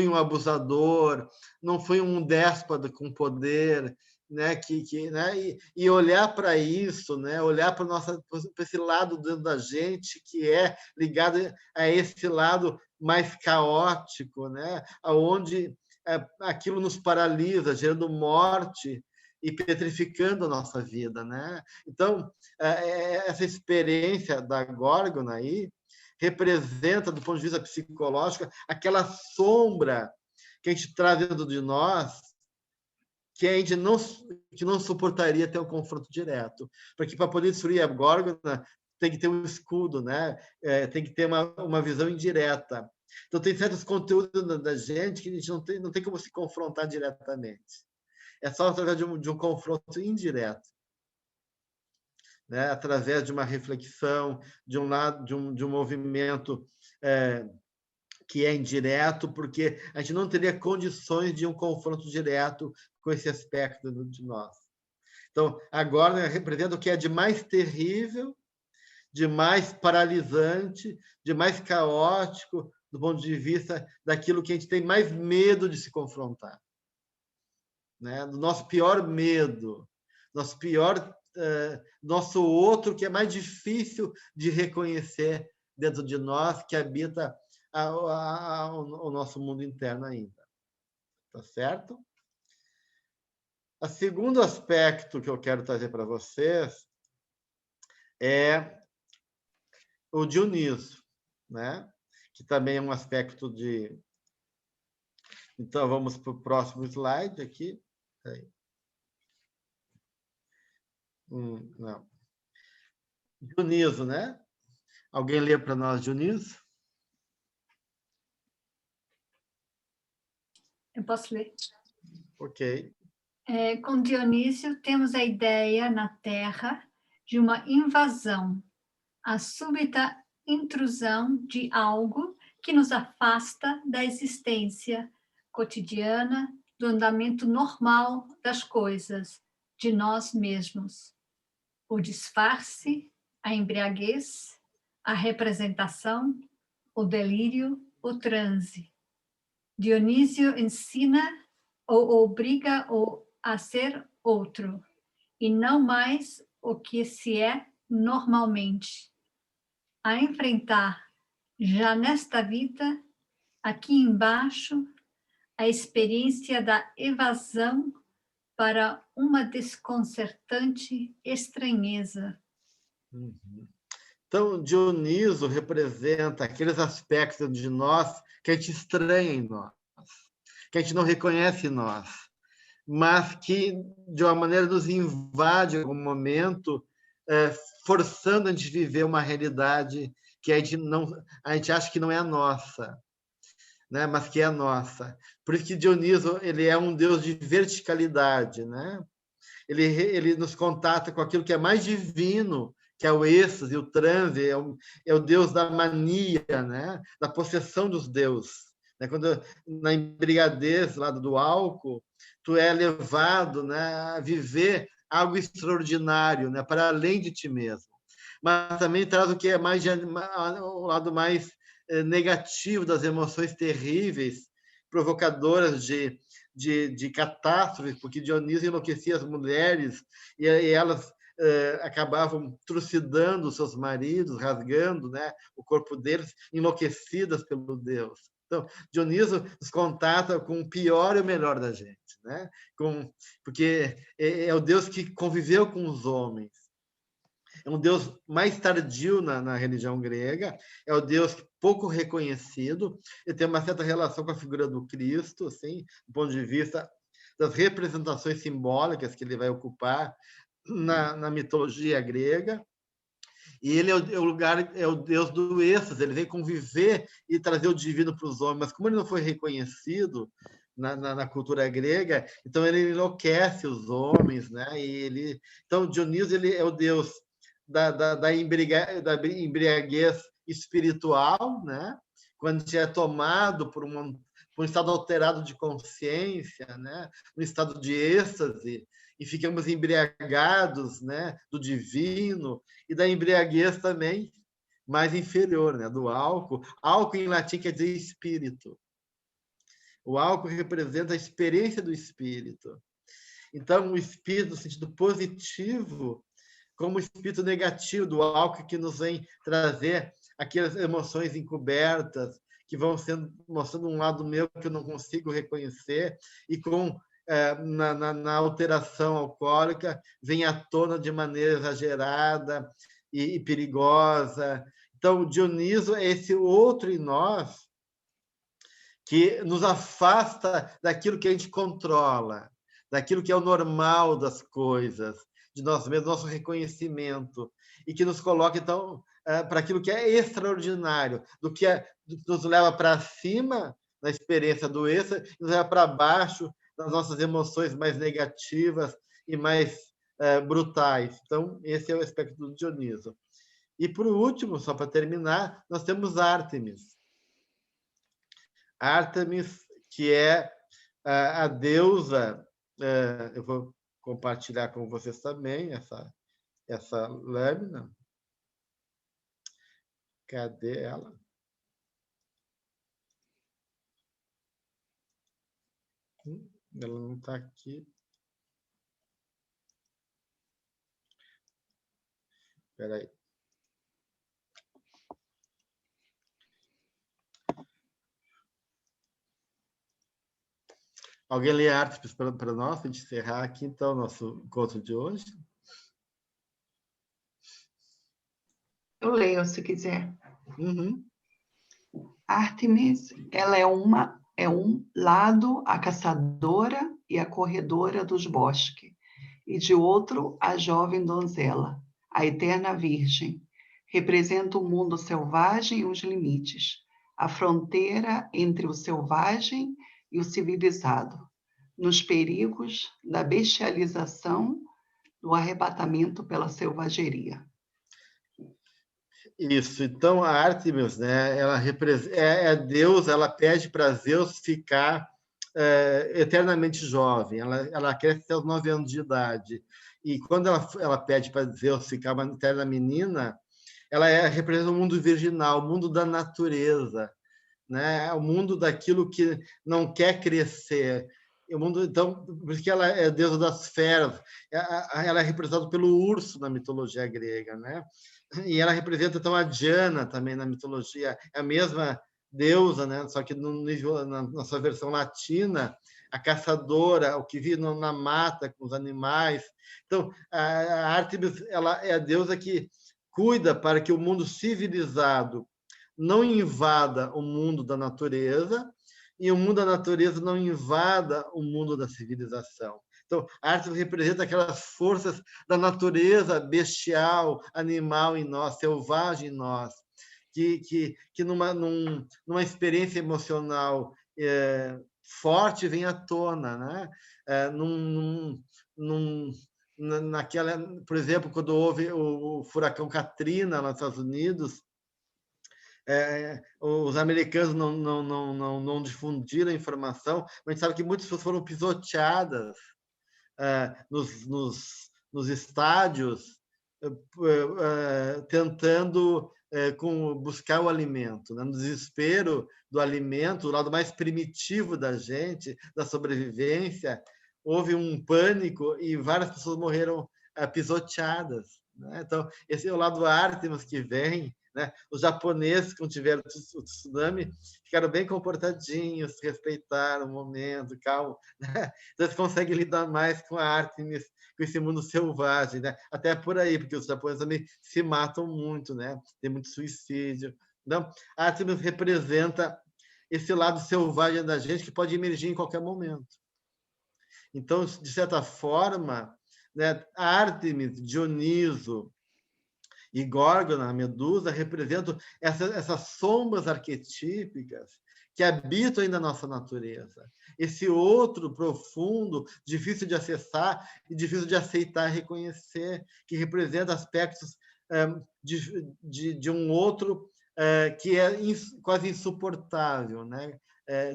um abusador, não fui um déspota com poder, né? Né? E olhar para isso, né? Olhar para esse lado dentro da gente que é ligado a esse lado mais caótico, né? Onde aquilo nos paralisa, gerando morte e petrificando a nossa vida, né? Então, essa experiência da Górgona aí representa, do ponto de vista psicológico, aquela sombra que a gente traz dentro de nós, que a gente não suportaria ter um confronto direto. Porque, para poder destruir a Górgona, tem que ter um escudo, né? Tem que ter uma visão indireta. Então, tem certos conteúdos da gente que a gente não tem como se confrontar diretamente. É só através de um confronto indireto, né? Através de uma reflexão, de um movimento que é indireto, porque a gente não teria condições de um confronto direto com esse aspecto de nós. Então, agora representa o que é de mais terrível, de mais paralisante, de mais caótico, do ponto de vista daquilo que a gente tem mais medo de se confrontar, né? Do nosso pior medo, nosso outro que é mais difícil de reconhecer dentro de nós, que habita o nosso mundo interno ainda. Tá certo? O segundo aspecto que eu quero trazer para vocês é o Dioniso, né? Que também é um aspecto de... Então, vamos para o próximo slide aqui. Não. Dioniso, né? Alguém lê para nós Dioniso? Eu posso ler. Ok. Com Dionísio, temos a ideia na Terra de uma invasão, a súbita intrusão de algo que nos afasta da existência cotidiana, do andamento normal das coisas, de nós mesmos. O disfarce, a embriaguez, a representação, o delírio, o transe. Dionísio ensina ou obriga-o a ser outro, e não mais o que se é normalmente. A enfrentar, já nesta vida, aqui embaixo, a experiência da evasão para uma desconcertante estranheza. Então, Dioniso representa aqueles aspectos de nós que a gente estranha em nós, que a gente não reconhece em nós, mas que, de uma maneira, nos invade em algum momento, forçando a gente a viver uma realidade que a gente acha que não é a nossa, né? Mas que é a nossa. Por isso que Dioniso ele é um deus de verticalidade, né? Ele nos contata com aquilo que é mais divino, que é o êxtase, o transe, é o deus da mania, né? Da possessão dos deuses. Né? Quando, na embriaguez lá do álcool, tu é levado, né, a viver algo extraordinário, né, para além de ti mesmo. Mas também traz o que é mais o lado mais negativo das emoções terríveis, provocadoras de catástrofes, porque Dionísio enlouquecia as mulheres e elas acabavam trucidando os seus maridos, rasgando, né, o corpo deles, enlouquecidas pelo Deus. Então, Dioniso nos contata com o pior e o melhor da gente, né? Porque é o Deus que conviveu com os homens. É um Deus mais tardio na religião grega, é o Deus pouco reconhecido, ele tem uma certa relação com a figura do Cristo, assim, do ponto de vista das representações simbólicas que ele vai ocupar na mitologia grega. E ele é o Deus do êxtase, ele vem conviver e trazer o divino para os homens, mas como ele não foi reconhecido na cultura grega, então ele enlouquece os homens, né? Então Dioniso ele é o Deus da embriaguez espiritual, né? Quando a gente é tomado por um estado alterado de consciência, né? Um estado de êxtase, e ficamos embriagados, né? Do divino, e da embriaguez também mais inferior, né? Do álcool. Álcool em latim quer dizer espírito. O álcool representa a experiência do espírito. Então, o espírito, no sentido positivo, como o espírito negativo do álcool, que nos vem trazer aquelas emoções encobertas, que vão mostrando um lado meu que eu não consigo reconhecer, e na alteração alcoólica vem à tona de maneira exagerada e perigosa. Então, o Dioniso é esse outro em nós que nos afasta daquilo que a gente controla, daquilo que é o normal das coisas, de nós mesmos, nosso reconhecimento, e que nos coloca, então, para aquilo que é extraordinário, do que nos leva para cima na experiência do êxtase, nos leva para baixo nas nossas emoções mais negativas e mais brutais. Então, esse é o aspecto do Dioniso. E, por último, só para terminar, nós temos Ártemis. Ártemis, que é a deusa, eu vou compartilhar com vocês também essa lâmina. Cadê ela? Ela não está aqui. Espera aí. Alguém lê Ártemis para nós, para a gente encerrar aqui, então, o nosso encontro de hoje? Eu leio, se quiser. Uhum. Ártemis, ela é um lado a caçadora e a corredora dos bosques, e de outro a jovem donzela, a eterna virgem. Representa o mundo selvagem e os limites, a fronteira entre o selvagem e o civilizado, nos perigos da bestialização, do arrebatamento pela selvageria. Isso. Então, a Ártemis, né, ela é Deus, ela pede para Zeus ficar eternamente jovem. Ela cresce até os 9 anos de idade. E quando ela pede para Zeus ficar uma eterna menina, ela representa o mundo virginal, o mundo da natureza, né? O mundo daquilo que não quer crescer. O mundo, então, por isso que ela é deusa das feras. Ela é representada pelo urso na mitologia grega, né? E ela representa então a Diana também na mitologia, é a mesma deusa, né? Só que no nível, na sua versão latina, a caçadora, o que vive na mata com os animais. Então, a Ártemis, ela é a deusa que cuida para que o mundo civilizado não invada o mundo da natureza e o mundo da natureza não invada o mundo da civilização. Então, a Ártemis representa aquelas forças da natureza bestial, animal em nós, selvagem em nós, que numa experiência emocional forte vem à tona, né? Naquela, por exemplo, quando houve o furacão Katrina nos Estados Unidos, os americanos não difundiram a informação, mas a gente sabe que muitas pessoas foram pisoteadas nos estádios, tentando buscar o alimento, né? No desespero do alimento, o lado mais primitivo da gente, da sobrevivência, houve um pânico e várias pessoas morreram pisoteadas, né? Então, esse é o lado Ártemis que vem, né? Os japoneses, quando tiveram o tsunami, ficaram bem comportadinhos, respeitaram o momento, calmo, né? Então, eles conseguem lidar mais com a Ártemis, com esse mundo selvagem, né? Até por aí, porque os japoneses também se matam muito, né? Tem muito suicídio. Então, a Ártemis representa esse lado selvagem da gente que pode emergir em qualquer momento. Então, de certa forma, né, Ártemis, Dioniso e Górgona, a Medusa, representam essas sombras arquetípicas que habitam ainda a nossa natureza. Esse outro profundo, difícil de acessar e difícil de aceitar e reconhecer, que representa aspectos de um outro que é quase insuportável, né?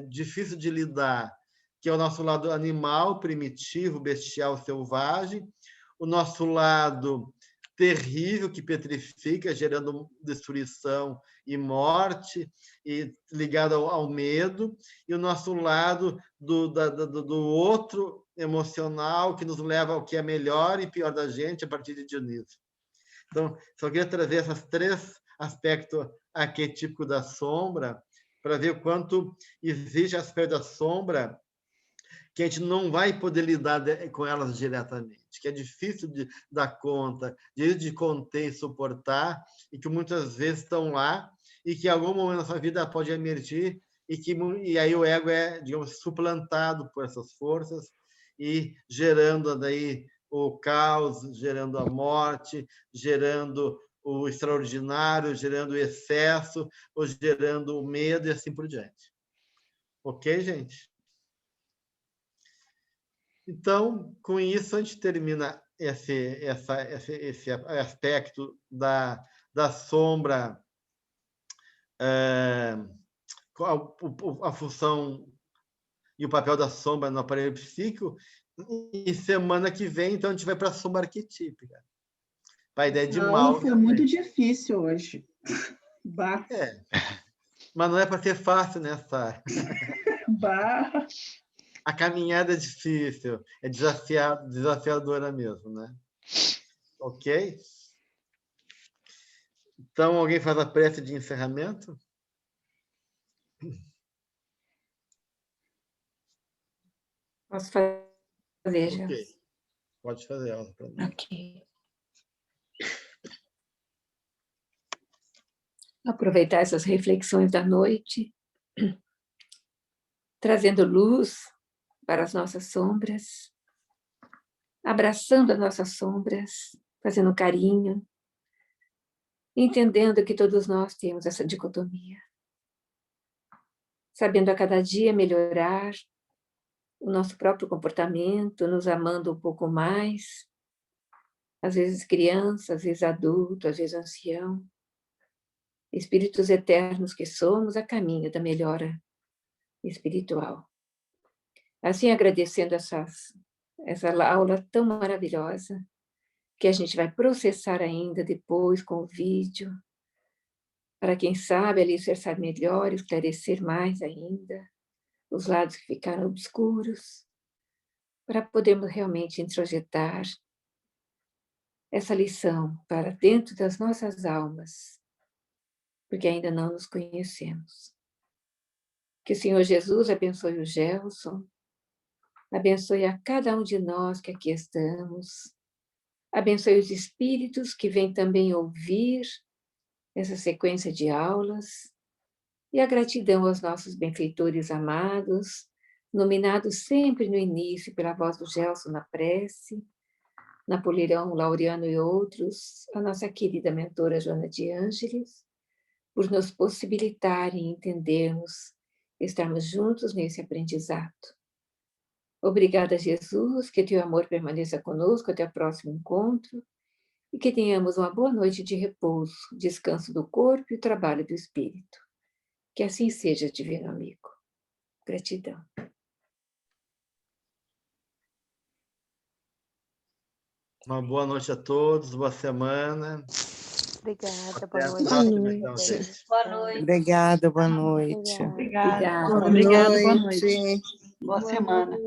Difícil de lidar, que é o nosso lado animal, primitivo, bestial, selvagem, o nosso lado terrível, que petrifica, gerando destruição e morte, e ligado ao medo, e o nosso lado do outro emocional, que nos leva ao que é melhor e pior da gente, a partir de Dionísio. Então, só queria trazer esses 3 aspectos arquetípicos da sombra, para ver o quanto existe aspecto da sombra que a gente não vai poder lidar com elas diretamente, que é difícil de dar conta, de conter e suportar, e que muitas vezes estão lá, e que em algum momento da sua vida pode emergir, e aí o ego é, digamos, suplantado por essas forças, e gerando daí o caos, gerando a morte, gerando o extraordinário, gerando o excesso, ou gerando o medo, e assim por diante. Ok, gente? Então, com isso, a gente termina esse aspecto da sombra, a função e o papel da sombra no aparelho psíquico. E semana que vem, então, a gente vai para a sombra arquetípica. Para a ideia de mal. Foi muito difícil hoje. Bah. Mas não é para ser fácil, né, Sara? Bah. A caminhada é difícil, é desafiadora mesmo, né? Ok? Então, alguém faz a prece de encerramento? Posso fazer, já? Ok. Pode fazer ela para mim. Ok. Aproveitar essas reflexões da noite, trazendo luz para as nossas sombras, abraçando as nossas sombras, fazendo carinho, entendendo que todos nós temos essa dicotomia, sabendo a cada dia melhorar o nosso próprio comportamento, nos amando um pouco mais, às vezes criança, às vezes adulto, às vezes ancião, espíritos eternos que somos a caminho da melhora espiritual. Assim, agradecendo essa aula tão maravilhosa, que a gente vai processar ainda depois com o vídeo, para quem sabe alicerçar melhor, esclarecer mais ainda os lados que ficaram obscuros, para podermos realmente introjetar essa lição para dentro das nossas almas, porque ainda não nos conhecemos. Que o Senhor Jesus abençoe o Gelson, abençoe a cada um de nós que aqui estamos, abençoe os espíritos que vêm também ouvir essa sequência de aulas, e a gratidão aos nossos benfeitores amados, nominados sempre no início pela voz do Gelson na prece, Napoleão, Laureano e outros, a nossa querida mentora Joana de Ângeles, por nos possibilitarem entendermos, estarmos juntos nesse aprendizado. Obrigada, Jesus, que teu amor permaneça conosco até o próximo encontro e que tenhamos uma boa noite de repouso, descanso do corpo e trabalho do espírito. Que assim seja, divino amigo. Gratidão. Uma boa noite a todos, boa semana. Obrigada, Até boa noite. a próxima, então, gente. Boa noite. Obrigada, boa noite. Obrigada. Obrigada, boa noite. Boa semana.